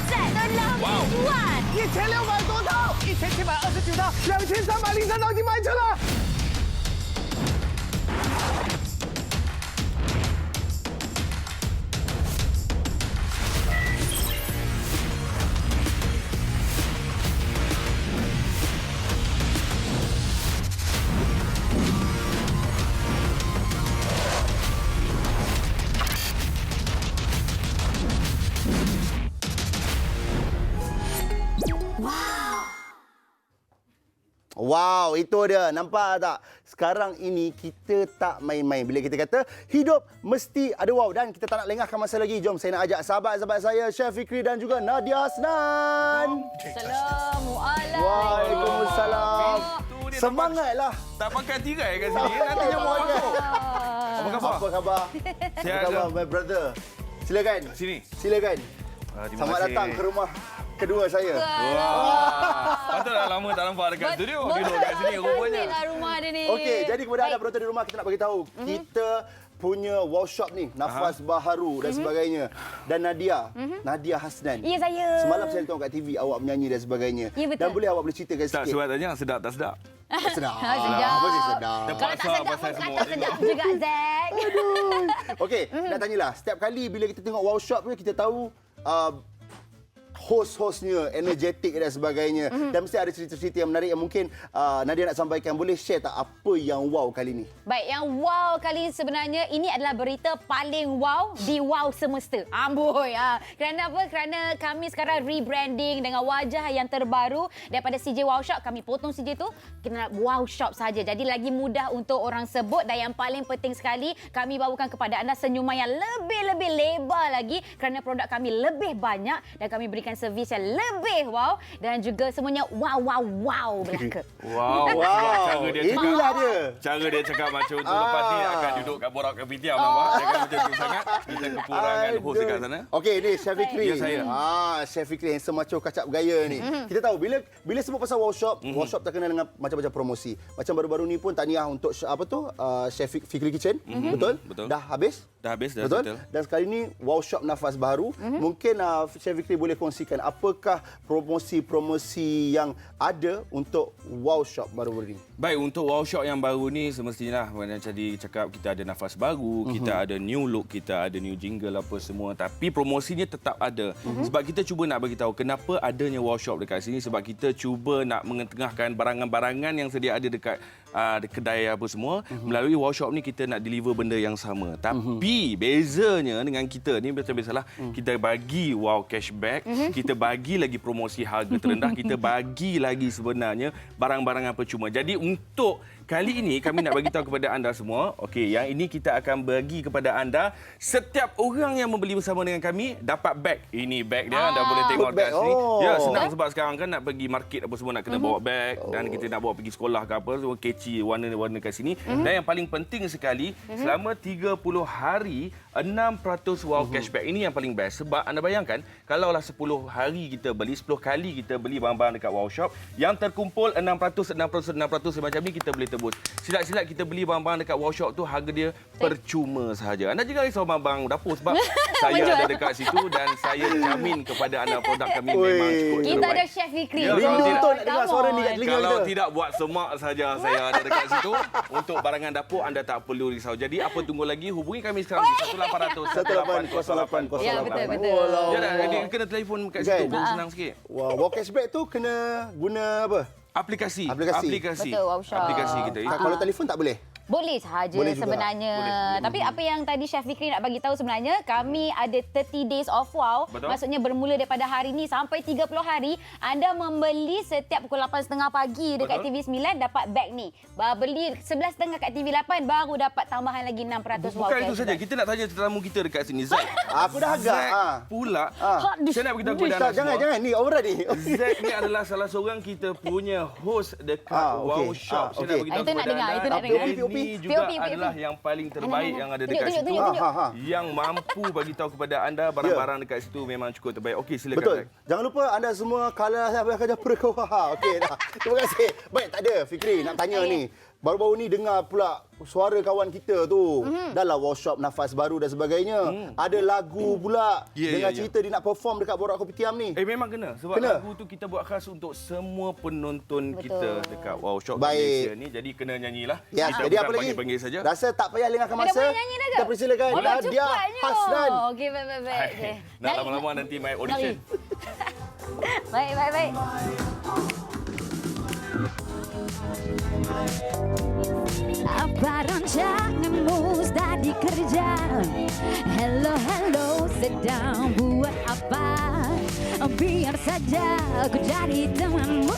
set dalam mingguan. 1600多套，1729套，2303套已经卖出了。Wow, itu dia. Nampak tak? Sekarang ini kita tak main-main. Bila kita kata hidup mesti ada wow. Dan kita tak nak lengahkan masa lagi. Jom saya nak ajak sahabat-sahabat saya, Chef Fikri dan juga Nadia Hasnan. Assalamualaikum. Waalaikumsalam. Semangatlah. Tak pakai tirai kat sini. Nanti dia mau masuk. Apa khabar? Apa khabar? Sihat Apa khabar, my brother? Silakan. Sini. Silakan. Terima Selamat kasih. datang ke rumah kedua saya. Wah. Patut dah lama tak nampak dekat studio. Duduk kat sini rupanya. Cantiklah rumah dia ni. Okey, jadi kepada anda penonton di rumah, kita nak bagi tahu kita punya Wow Shop ni, nafas baharu dan sebagainya. Dan Nadia, Nadia Hasnan. Ya, saya. Semalam saya tengok kat TV awak menyanyi dan sebagainya. Ya, betul. Dan boleh awak boleh ceritakan Tak sikit? surat tanya sedap tak sedap. Sedap. Sedap. Mesti sedap. Kalau tak sedap pun kata sedap juga, Zack. Okey, nak tanyalah. Setiap kali bila kita tengok Wow Shop ni, kita tahu host-hostnya energetik dan sebagainya. Dan mesti ada cerita-cerita yang menarik yang mungkin Nadia nak sampaikan. Boleh share tak apa yang wow kali ni? Baik, yang wow kali sebenarnya ini adalah berita paling wow di wow semesta. Amboi. Kerana apa? Kerana kami sekarang rebranding dengan wajah yang terbaru daripada CJ Wow Shop. Kami potong CJ tu, kita nak Wow Shop saja. Jadi lagi mudah untuk orang sebut, dan yang paling penting sekali, kami bawakan kepada anda senyuman yang lebih-lebih lebar lagi kerana produk kami lebih banyak dan kami berikan servis yang lebih wow, dan juga semuanya wow belaka. Wow. Wow. Cara dia cakap. Inilah dia. Cara dia cakap macam tu, lepas ni akan duduk kat borak kapitiam nampak. Jangan macam tu sangat. Kita kekurangan host dekat sana. Okey, ni Chef Fikri. Ya, saya. Chef Fikri yang semacam kacap gaya ni. Kita tahu bila sebut pasal Wow Shop, Wow Shop terkenal dengan macam-macam promosi. Macam baru-baru ni pun tahniah untuk Chef Fikri Kitchen. Betul? Betul. Dah habis? Dah habis dah. Betul? Dan sekali ni Wow Shop nafas baru. Mungkin Chef Fikri boleh kongsikan apakah promosi-promosi yang ada untuk Wow Shop baru-baru ni? Baik, untuk Wow Shop yang baru ni semestinya macam tadi cakap, kita ada nafas baru, kita ada new look, kita ada new jingle apa semua, tapi promosinya tetap ada. Sebab kita cuba nak bagi tahu kenapa adanya Wow Shop dekat sini, sebab kita cuba nak mengetengahkan barangan-barangan yang sedia ada dekat kedai apa semua. Melalui Wow Shop ni kita nak deliver benda yang sama. Tapi bezanya dengan kita ni macam biasalah, kita bagi wow cashback, kita bagi lagi promosi harga terendah, kita bagi lagi sebenarnya barang-barang apa cuma. Jadi untuk kali ini kami nak bagi tahu kepada anda semua. Okey, yang ini kita akan bagi kepada anda. Setiap orang yang membeli bersama dengan kami dapat bag. Ini bag dia, anda boleh tengok kat sini. Ya, senang sebab sekarang kan nak pergi market apa semua nak kena bawa bag dan kita nak bawa pergi sekolah ke apa, semua catchy warna-warna kat sini. Dan yang paling penting sekali, selama 30 hari 6% wow cashback. Ini yang paling best sebab anda bayangkan kalaulah 10 hari kita beli, 10 kali kita beli barang-barang dekat Wow Shop, yang terkumpul 6% macam ni kita boleh tebus. Silat-silat kita beli barang-barang dekat Wow Shop tu harga dia percuma sahaja. Anda jangan risau barang dapur sebab saya ada dekat situ dan saya jamin kepada anda produk kami memang cukup Kita ada Chef Fikri. Ya, Rindu untuk nak dengar suara ni kat telinga kita. kalau tidak buat semak saja saya ada dekat situ. Untuk barangan dapur anda tak perlu risau. Jadi apa tunggu lagi, hubungi kami sekarang di 1800 Ya, betul. Ya dah, dia kena telefon kat situ pun senang sikit. Wah, wow cashback tu kena guna apa? Aplikasi. Betul, Wow Shop. Aplikasi kita. Kalau telefon tak boleh? Boleh sahaja Boleh juga. sebenarnya. Tapi apa yang tadi Chef Fikri nak bagi tahu sebenarnya, kami ada 30 days of wow. Betul. Maksudnya bermula daripada hari ni sampai 30 hari, anda membeli setiap pukul 8.30 pagi dekat Betul. TV9 dapat bag ni. Beli 11.30 kat TV8 baru dapat tambahan lagi 6% wow. Bukan itu saja. Kita nak tanya tetamu kita dekat sini. Zack. Aku dah agak. Zack pula. Saya nak beritahu kepada anda semua. Jangan. Ni orang ni. Zack ni adalah salah seorang kita punya host dekat Wow Shop. Saya nak beritahu Itu nak kepada dengar, anda. itu nak dengar. Ini juga adalah yang paling terbaik yang ada dekat situ. Yang mampu bagi tahu kepada anda barang-barang dekat situ memang cukup terbaik. Okey, silakan. Betul. Zack. Jangan lupa anda semua kalah siapa akan japur kau. Okey dah. Terima kasih. Baik, tak ada Fikri nak tanya ni. Baru-baru ni dengar pula suara kawan kita tu. Dahlah workshop nafas baru dan sebagainya. Ada lagu pula dengan cerita dia nak perform dekat Borak Kopitiam ni. Memang kena. Sebab lagu tu kita buat khas untuk semua penonton kita dekat Wow Shop Malaysia ni. Jadi kena nyanyilah. Ya, Kita jadi bukan apa lagi? panggil-panggil saja. Rasa tak payah lengahkan masa. Dah boleh nyanyi dah ke? Kita persilakan Nadia Hasnan. Okey, baik. Okay. Nak lama-lama nanti my audition. Baik. Apa rancanganmu tadi kerja? Hello, sedang buat apa? Biar saja aku jadi temanmu.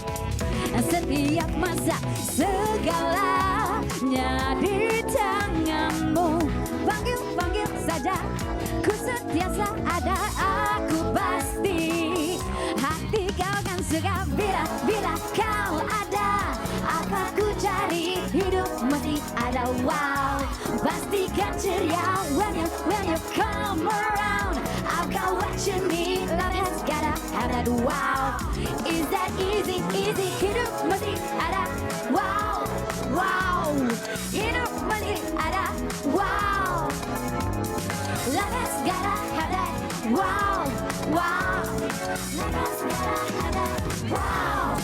Setiap masa segalanya di tanganmu. Panggil saja, ku sentiasa ada, aku pasti. Hati kau kan segar bila kau ada. Apa ku cari, hidup mesti ada wow. Pastikan ceria when you come around. I've got what you need, love has gotta have that wow. Is that easy? Hidup mesti ada wow. Hidup mesti ada wow. Love has gotta have that wow. Love has gotta have that wow.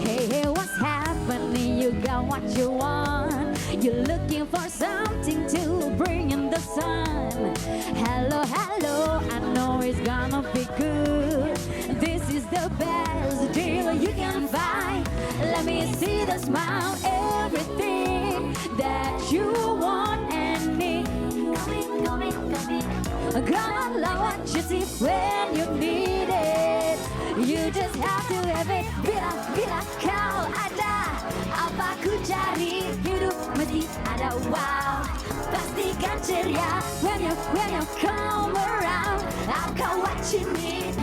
Hey, what's happening? You got what you want. You're looking for something to bring in the sun. Hello, I know it's gonna be good. This is the best deal you can find. Let me see the smile, everything that you want and need. Come on, love what you see when you need it. You just have to have it. Bila kau ada, apa ku cari, hidup mesti ada wow. Pastikan ceria when you come around. I've got what you need.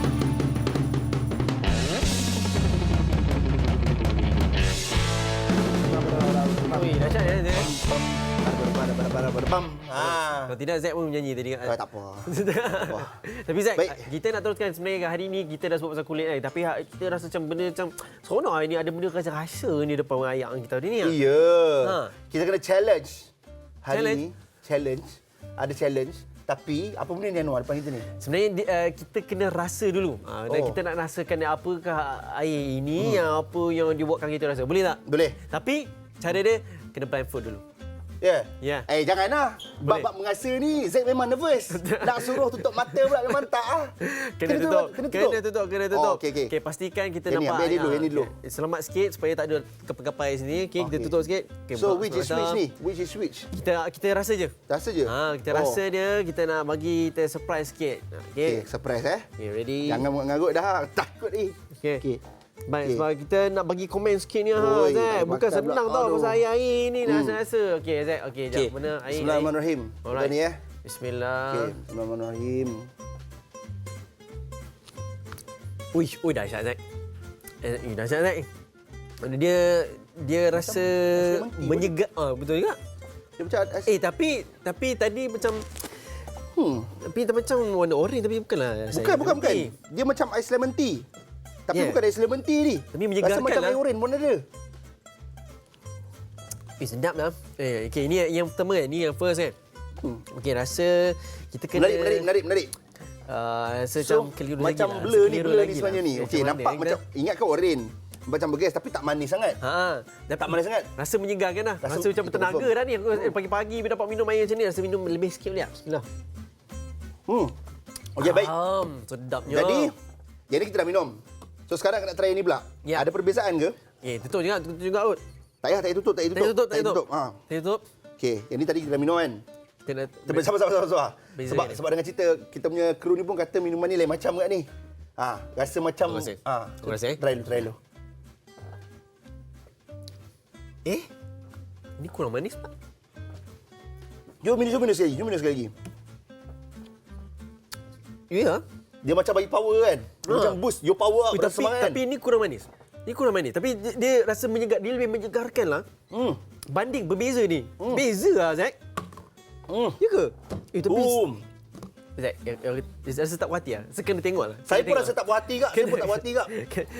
Dahsyat ya dia. Kalau tidak Zack pun menyanyi tadi. Tak apa. Tapi Zack, kita nak teruskan sebenarnya hari ni kita dah sebut pasal kulit kan. Tapi kita rasa macam benda macam seronok ni ada benda rasa ni depan orang ayah kita ni. Ya. Kita kena challenge. Hari ni challenge. Ada challenge. Tapi apa benda ni Anwar depan kita ni? Sebenarnya kita kena rasa dulu. Dan kita nak rasakan apakah air ini yang apa yang dibuatkan kita rasa. Boleh tak? Boleh. Tapi cara dia kena blindfold dulu. Ya. Ya. Janganlah. Bab-bab mengasa ni Zack memang nervous. Nak suruh tutup mata pula memang tak ah. Kena tutup. Okey. Okey, pastikan kita Yang nampak. Yang ni dulu. Selamat sikit supaya tak ada gapai sini. Okey, kita tutup sikit. Okay, so which is which ni? Which is which? Kita rasa je. Rasa je? Kita rasa dia, kita nak bagi kita surprise sikit. Okey, surprise Okay, ready? Jangan mengarut dah. Takut ni. Okey. Baik, sebab kita nak bagi komen sikit ni. Oi, Zack. Bukan makan senang pula. tau Aduh. pasal air ni. Rasa-rasa. Okey, Zack. Okey, jap. Mana air? Bismillahirrahmanirrahim. Alright. Kita ni Bismillah. Okey, Bismillahirrahmanirrahim. Ui, dahsyat Zack. Dahsyat Zack. Dia rasa menyegar. Betul juga. Dia macam tapi tadi macam tapi macam warna oren tapi bukanlah. Bukan. Dia macam ais lemon tea. Tapi bukan ais lemon tea ni. Tapi menyegarkan rasa macam lah. air oren pun ada. Sedap lah. Okey, ini yang pertama kan. Ni yang first kan. Okey, rasa kita kena Menarik. Rasa So, macam keliru macam lagi blur lah. ni sebenarnya ni. Okey, nampak macam ingat ke oren? Macam bergas tapi tak manis sangat. Tak manis sangat. Rasa menyegarkan lah. Rasa macam bertenaga dah ni. Aku pagi-pagi bila dapat minum air macam ni, rasa minum lebih sikit boleh tak? Bismillah. Okey, baik. Sedapnya. Jadi kita dah minum. So sekarang nak try ni pula. Ya. Ada perbezaan ke? Tutup juga Ut. Tak payah, tak tutup. Tak tutup. Okey, yang ni tadi kita dah minum kan? Sabar. Sebab dengan cerita kita punya kru ni pun kata minuman ni lain macam kat ni. Rasa macam Terima kasih. Try dulu. Ini kurang manis tak? Jom minum sekali lagi. Ya. Dia macam bagi power kan? Dia macam boost your power up. Tapi ini kurang manis. Tapi dia rasa dia lebih menyegarkan lah. Banding berbeza ni. Beza lah Zack. Ya ke? Tapi Zack, rasa tak puas hati lah. Saya kena tengok lah. Saya pun rasa tak puas hati kak.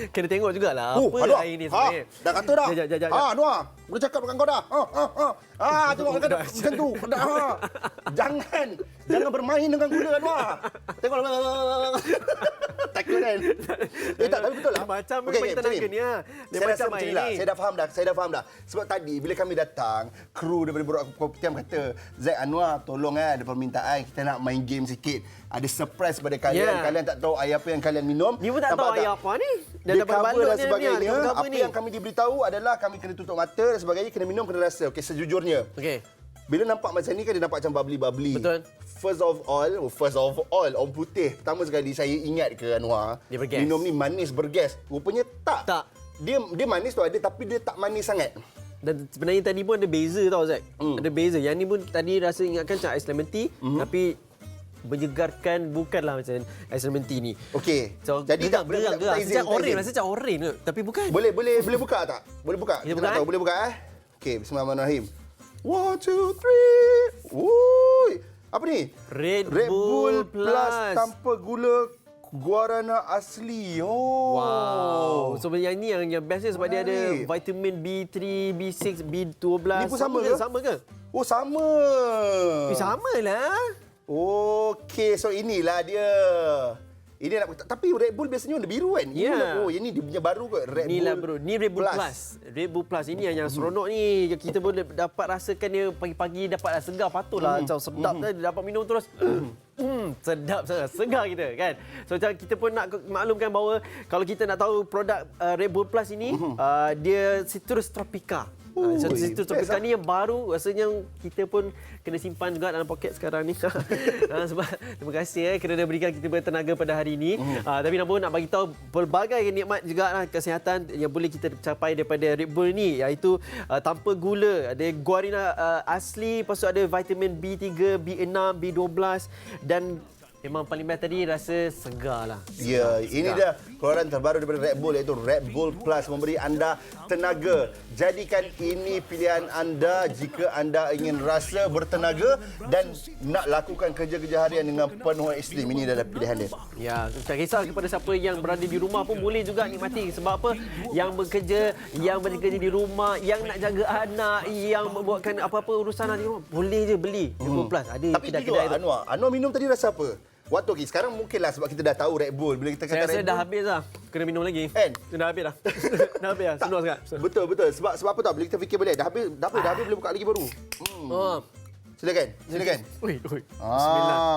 Kena tengok jugalah. Apa air ni sebenarnya. Dah kata dah. Noah. Boleh cakap dengan kau dah. Tengok kata macam tu. Jangan bermain dengan gula Noah. Tengok. Takut kan? Tapi betul lah. Macam bagi tenaga ni lah. Saya rasa macam ni lah. Saya dah faham dah. Sebab tadi bila kami datang, kru daripada Borak Kopitiam kata, Zack, Anwar tolong ada permintaan kita nak main game sikit. Ada surprise pada kalian. Kalian tak tahu air apa yang kalian minum. Ni pun tak tahu air apa ni. Dia cover dan sebagainya. Apa yang kami diberitahu adalah kami kena tutup mata dan sebagainya. Kena minum, kena rasa. Okey, sejujurnya. Bila nampak macam ni kan dia nampak macam bubbly. Betul. First of all, Om Putih. Pertama sekali saya ingat ke Anwar, minum ni manis bergas. Rupanya tak. Dia manis tu ada tapi dia tak manis sangat. Dan sebenarnya tadi pun ada beza tau Zack. Ada beza. Yang ni pun tadi rasa ingatkan macam ais lemon tea tapi menyegarkan bukanlah macam ais lemon tea ni. Okey. So, jadi tak boleh rasa macam oren ke? Tapi bukan. Boleh buka tak? Boleh buka. Kita nak tahu boleh buka Okey, bismillahirrahmanirrahim. 1 2 3. Wuih. Apa ni? Red Bull Plus tanpa gula guarana asli. Wow. So yang ni yang best sebab dia ada vitamin B3, B6, B12. Ni pun sama ke? Sama ke? Oh, sama. Samalah. Okey, so inilah dia. Ini tapi Red Bull biasanya warna biru kan? Ya. Oh, ini dia punya baru kot. Red Bull. Bro. Ni Red Bull Plus. Red Bull Plus ini yang seronok ni. Kita boleh dapat rasakan dia pagi-pagi dapat segar patutlah macam sedap dia dapat minum terus. Sedap sangat. Segar kita kan. So macam kita pun nak maklumkan bahawa kalau kita nak tahu produk Red Bull Plus ini dia Citrus Tropica. Citrus Tropica ni yang baru, rasanya kita pun kena simpan juga dalam poket sekarang ni. Sebab terima kasih kerana berikan kita bertenaga pada hari ini. Tapi nak bagi tahu pelbagai nikmat juga lah kesihatan yang boleh kita capai daripada Red Bull ni, iaitu tanpa gula, ada guarana asli, lepas tu ada vitamin B3, B6, B12 dan memang paling best tadi rasa segar lah. Ya, ini dia keluaran terbaru daripada Red Bull iaitu Red Bull Plus memberi anda tenaga. Jadikan ini pilihan anda jika anda ingin rasa bertenaga dan nak lakukan kerja-kerja harian dengan penuh ekstrim. Ini adalah pilihan dia. Ya, tak kisah kepada siapa yang berada di rumah pun boleh juga nikmati. Sebab apa? Yang bekerja di rumah, yang nak jaga anak, yang membuatkan apa-apa urusan di rumah, boleh je beli Red Bull Plus. Ada tapi jujur Anwar minum tadi rasa apa? Waktu sekarang mungkinlah sebab kita dah tahu Red Bull. Bila kita kata saya rasa dah habis lah. Kena minum lagi. Dah habis dah. Dah habis dah. Senang sangat. Betul. Sebab apa tahu bila kita fikir balik dah habis boleh buka lagi baru. Silakan. Ui.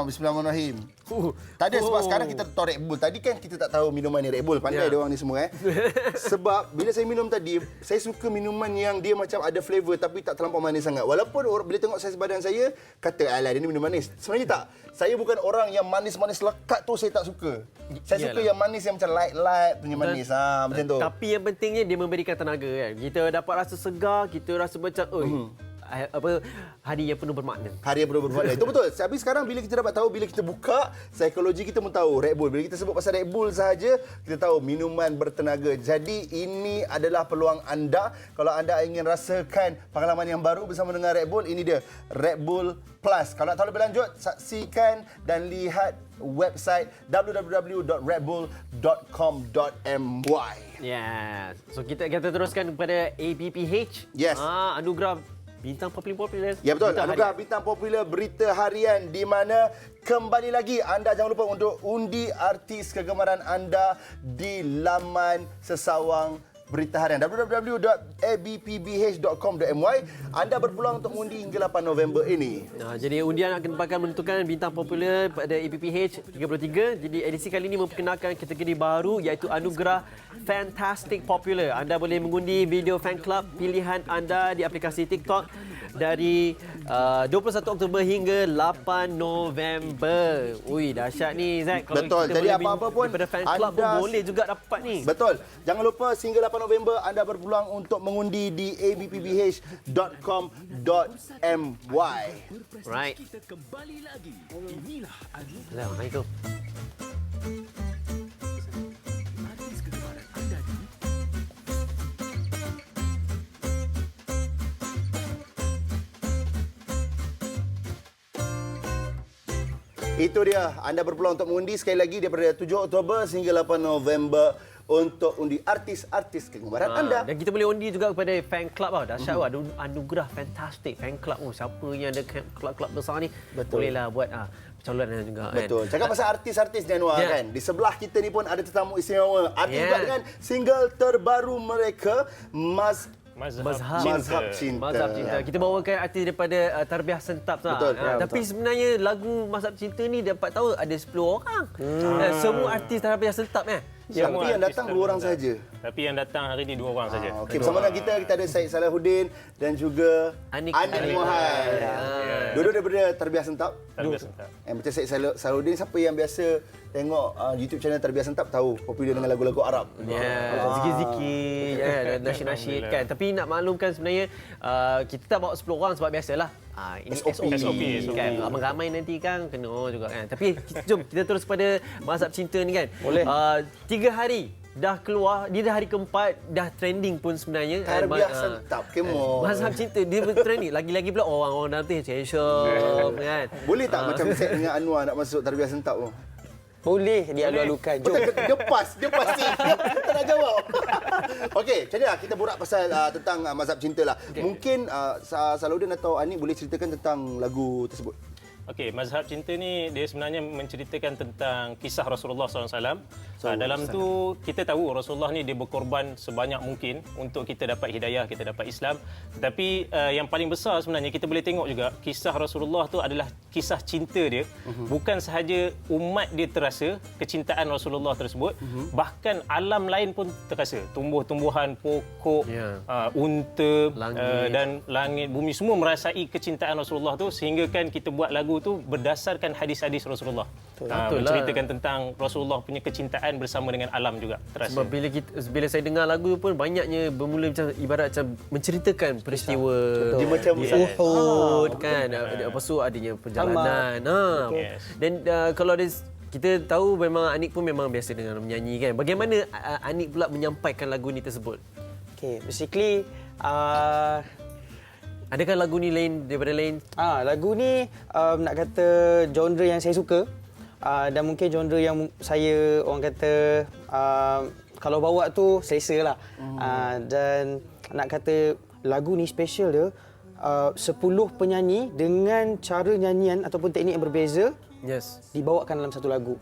Bismillahirrahmanirrahim. Tak ada sebab sekarang kita tahu Red Bull. Tadi kan kita tak tahu minuman ni Red Bull. Pandai dia orang ni semua Sebab bila saya minum tadi, saya suka minuman yang dia macam ada flavor tapi tak terlampau manis sangat. Walaupun orang bila tengok saiz badan saya, kata alah dia ni minum manis. Sebenarnya tak. Saya bukan orang yang manis-manis lekat tu saya tak suka. Saya suka yang manis yang macam light punya manis. Macam tu. Tapi yang pentingnya dia memberikan tenaga kan. Kita dapat rasa segar, kita rasa macam hari yang penuh bermakna. Hari yang penuh bermakna. Itu betul. Tapi sekarang bila kita dapat tahu, bila kita buka, psikologi kita pun tahu Red Bull. Bila kita sebut pasal Red Bull sahaja, kita tahu minuman bertenaga. Jadi ini adalah peluang anda. Kalau anda ingin rasakan pengalaman yang baru bersama dengan Red Bull, ini dia Red Bull Plus. Kalau nak tahu lebih lanjut, saksikan dan lihat website www.redbull.com.my. So kita teruskan kepada ABPH. Yes. Anugerah bintang popular. Ya betul. Anugerah bintang popular berita harian di mana kembali lagi anda jangan lupa untuk undi artis kegemaran anda di laman sesawang berita harian www.abpbh.com.my. Anda berpeluang untuk mengundi hingga 8 November ini. Jadi undian akan menentukan bintang popular pada ABPH 33. Jadi edisi kali ini memperkenalkan kategori baru iaitu Anugerah Fantastic Popular. Anda boleh mengundi video fan club pilihan anda di aplikasi TikTok dari 21 Oktober hingga 8 November. Ui, dahsyat ni Zack. Betul. Jadi apa-apa pun daripada fan club pun boleh juga dapat ni. Betul. Jangan lupa sehingga 8 November anda berpeluang untuk mengundi di abpbh.com.my. Right. Kita kembali lagi. Inilah Assalamualaikum. Itu dia. Anda berpeluang untuk mengundi sekali lagi daripada 7 Oktober sehingga 8 November untuk undi artis-artis kegemaran anda. Dan kita boleh undi juga kepada fan club dahsyat ada anugerah fantastic fan club. Siapa yang ada club-club besar ni bolehlah buat pencalonan juga kan. Betul. Cakap pasal artis-artis ni Anwar kan. Di sebelah kita ni pun ada tetamu istimewa. Artis juga dengan single terbaru mereka Mazhab Cinta. Kita bawakan artis daripada Tarbiyah Sentap tu. Tapi sebenarnya lagu Mazhab Cinta ni dapat tahu ada 10 orang. Semua artis Tarbiyah Sentap Tapi yang datang 2 orang saja. Tapi yang datang hari ini 2 orang saja. Okey, bersama dengan kita ada Syed Salahuddin dan juga Anik Muhammad. Dua-dua daripada Tarbiyah Sentap. Macam Syed Salahuddin, siapa yang biasa tengok YouTube channel Tarbiyah Sentap tahu popular dengan lagu-lagu Arab. Zikir-zikir, nasyid-nasyid kan. Tapi nak maklumkan sebenarnya kita tak bawa 10 orang sebab biasalah. Ini SOP kan. Ramai-ramai nanti kan kena juga kan. Tapi jom kita terus pada Mazhab Cinta ni kan. Boleh. 3 hari dah keluar, dia dah hari keempat, dah trending pun sebenarnya. Tarbiyah Sentap, Mazhab Cinta, dia trending. Lagi-lagi pula orang-orang nanti session kan. Boleh tak macam set dengan Anwar nak masuk Tarbiyah Sentap tu? Boleh, dia alu-alukan. Jom. Dia pas sih. Tak nak jawab. Okey, macam mana kita borak pasal tentang Mazhab Cinta lah. Mungkin Salahuddin atau Anik boleh ceritakan tentang lagu tersebut. Okey, Mazhab Cinta ni dia sebenarnya menceritakan tentang kisah Rasulullah SAW. Dalam tu kita tahu Rasulullah ni dia berkorban sebanyak mungkin untuk kita dapat hidayah, kita dapat Islam. Tetapi yang paling besar sebenarnya kita boleh tengok juga kisah Rasulullah tu adalah kisah cinta dia. Bukan sahaja umat dia terasa kecintaan Rasulullah tersebut, bahkan alam lain pun terasa. Tumbuh-tumbuhan, pokok, unta dan langit, bumi semua merasai kecintaan Rasulullah tu sehingga kan kita buat lagu tu berdasarkan hadis-hadis Rasulullah. Menceritakan tentang Rasulullah punya kecintaan bersama dengan alam juga terasa. Sebab bila saya dengar lagu pun banyaknya bermula macam ibarat macam menceritakan peristiwa dia macam Uhud kan. Lepas tu adanya perjalanan. Dan kalau ada kita tahu memang Anik pun memang biasa dengan menyanyi kan. Bagaimana Anik pula menyampaikan lagu ni tersebut? Okay, basically adakah lagu ni lain daripada lain? Lagu ni nak kata genre yang saya suka dan mungkin genre yang saya orang kata kalau bawa tu selesa lah. Dan nak kata lagu ni special dia 10 penyanyi dengan cara nyanyian ataupun teknik yang berbeza dibawakan dalam satu lagu.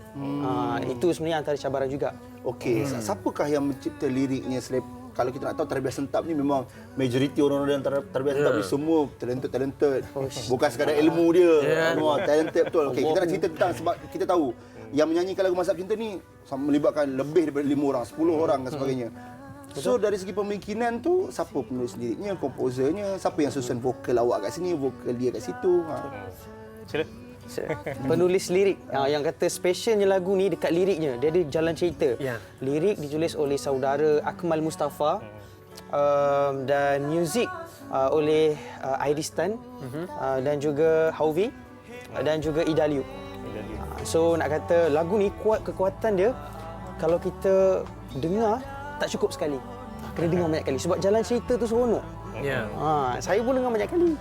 Itu sebenarnya antara cabaran juga. Okey, siapakah yang mencipta liriknya kalau kita nak tahu tarbiyah sentap ni memang majoriti orang-orang yang tarbiyah sentap ni semua talented. Bukan sekadar ilmu dia. Semua talented betul. Okey, kita nak cerita tentang sebab kita tahu yang menyanyikan lagu Mazhab Cinta ni melibatkan lebih daripada 5 orang, 10 orang dan sebagainya. So dari segi pembikinan tu, siapa penulis liriknya, komposernya, siapa yang susun vokal awak kat sini, vokal dia kat situ? Sila. Penulis lirik yang kata specialnya lagu ni dekat liriknya, dia ada jalan cerita. Lirik ditulis oleh saudara Akmal Mustafa dan muzik oleh Iristan dan juga Hauvi dan juga Idaliu. So nak kata lagu ni kekuatan dia kalau kita dengar tak cukup sekali. Kena dengar banyak kali sebab jalan cerita tu seronok. Saya pun dengar banyak kali.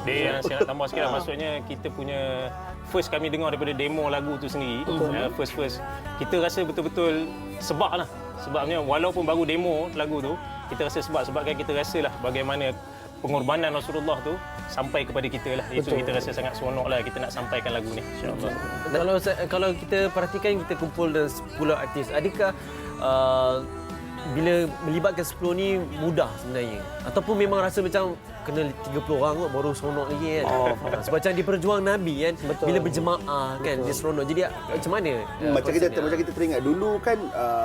Dia yang saya nak tambah sikit lah, maksudnya kita punya first kami dengar daripada demo lagu tu sendiri, first kita rasa betul-betul sebab lah. Sebabnya walaupun baru demo lagu tu, kita rasa sebabkan kita rasalah bagaimana pengorbanan Rasulullah tu sampai kepada kita lah. Itu kita rasa sangat seronok lah kita nak sampaikan lagu ni, insya-Allah. Kalau kita perhatikan, kita kumpul dengan 10 artis, adakah bila melibatkan 10 ni mudah sebenarnya? Ataupun memang rasa macam kena 30 orang kot baru seronok lagi kan? Sebab macam di perjuang Nabi kan, bila berjemaah kan, dia seronok. Jadi macam mana? Macam kita teringat dulu kan,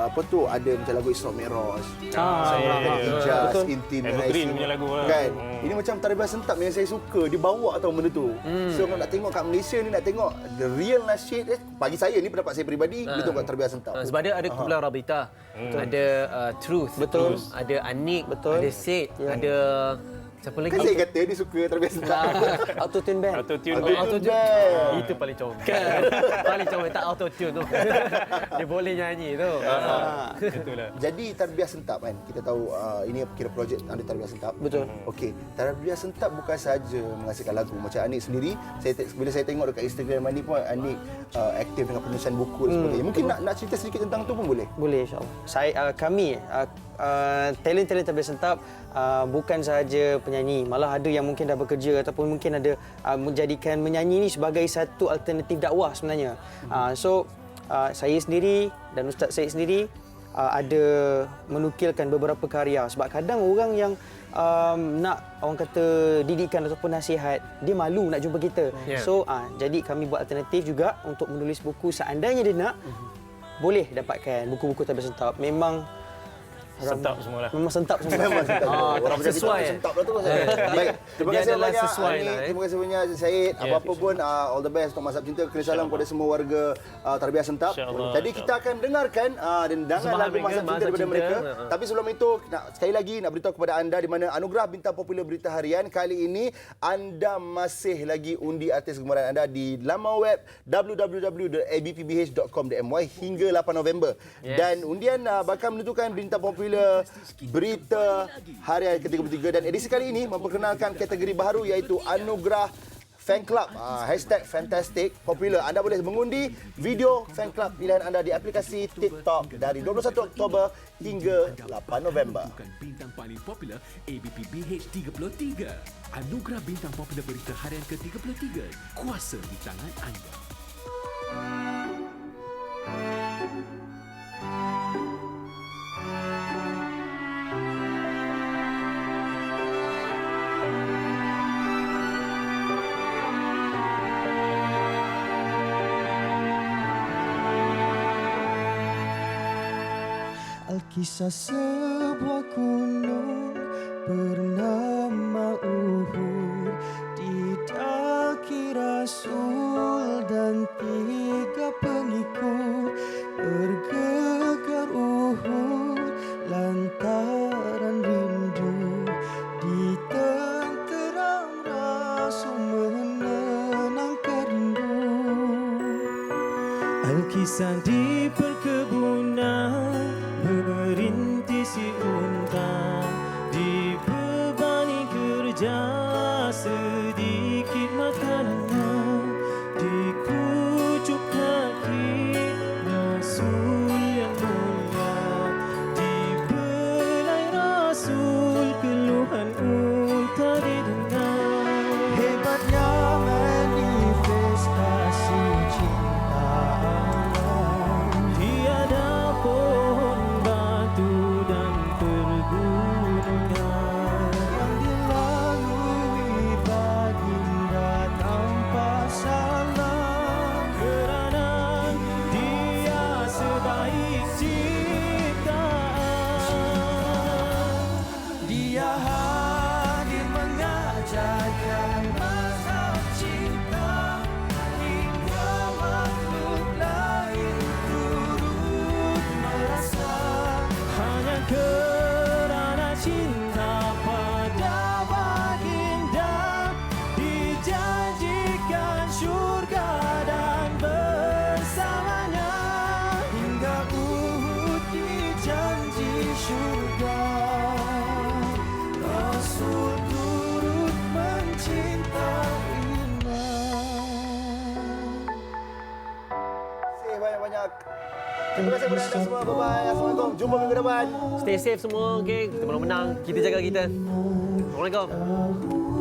apa tu, ada macam lagu Isra Mi'raj. Ijaz, Intim, Evergreen punya lagu lah. Kan? Ini macam tarbiyah sentap yang saya suka, dia bawa tau benda tu. So kalau nak tengok kat Malaysia ni, nak tengok the real nasyid, bagi saya ni pendapat saya peribadi, dia tengok tarbiyah sentap. Sebab dia ada kumpulan Rabita, ada Truth, ada Anik, ada Syed, ada siapa lagi? Kan saya kata dia suka tarbiyah sentap. Autotune band. Itu paling comel. Paling comel, tak autotune tu. Dia boleh nyanyi tu. Itulah. Jadi tarbiyah sentap kan, kita tahu ini kira projek anda tarbiyah sentap. Betul. Okey, tarbiyah sentap bukan sahaja menghasilkan lagu. Macam Anik sendiri, bila saya tengok dekat Instagram Anik pun, Anik aktif dengan penulisan buku dan sebagainya. Mungkin nak cerita sedikit tentang tu pun boleh? Boleh, insya-Allah. Kami talent-talent tarbiyah sentap bukan sahaja penyanyi, malah ada yang mungkin dah bekerja ataupun mungkin ada menjadikan menyanyi ni sebagai satu alternatif dakwah sebenarnya. Saya sendiri dan Ustaz Syed sendiri ada menukilkan beberapa karya sebab kadang orang yang nak orang kata didikan ataupun nasihat, dia malu nak jumpa kita. So jadi kami buat alternatif juga untuk menulis buku seandainya dia nak, boleh dapatkan buku-buku tarbiyah sentap. Memang sentap semualah. Memang sentap semua. Orang sesuai. Sentap lah tu. Baik. Terima kasih banyak Ani. Terima kasih banyak Syed. Apa-apa pun all the best untuk Mazhab Cinta. Kena salam kepada semua warga tarbiyah sentap. Jadi kita akan dengarkan dan dengar lagu Mazhab Cinta daripada mereka. Tapi sebelum itu sekali lagi nak beritahu kepada anda di mana Anugerah Bintang Popular Berita Harian kali ini anda masih lagi undi artis gembaran anda di laman web www.abpbh.com.my hingga 8 November. Dan undian bakal menentukan Bintang Popular Berita Harian ke-33 dan edisi kali ini memperkenalkan kategori baru iaitu Anugerah Fan Club. #Fantastic Popular. Anda boleh mengundi video fan club pilihan anda di aplikasi TikTok dari 21 Oktober hingga 8 November. Bintang paling popular ABPBH 33. Anugerah Bintang Popular Berita Harian ke-33. Kuasa di tangan anda. Alkisah sebuah gunung bernama Uhud, didaki Rasul dan 3 pengikut. Bergegar Uhud lantaran rindu, ditenteram Rasul menenangkan rindu. Alkisah di perkebunan merintisi unta, dibebani kerja sedikit makanannya, dikucuk kaki Rasul yang mulia, dibelai Rasul keluhan unta didengar. Hebatnya manifestasi cinta Allah, tiada pohon batu dan Terima kasih kepada anda semua. Bye-bye. Assalamualaikum. Jumpa minggu depan. Stay safe semua, okey. Kita menang. Kita jaga kita. Assalamualaikum.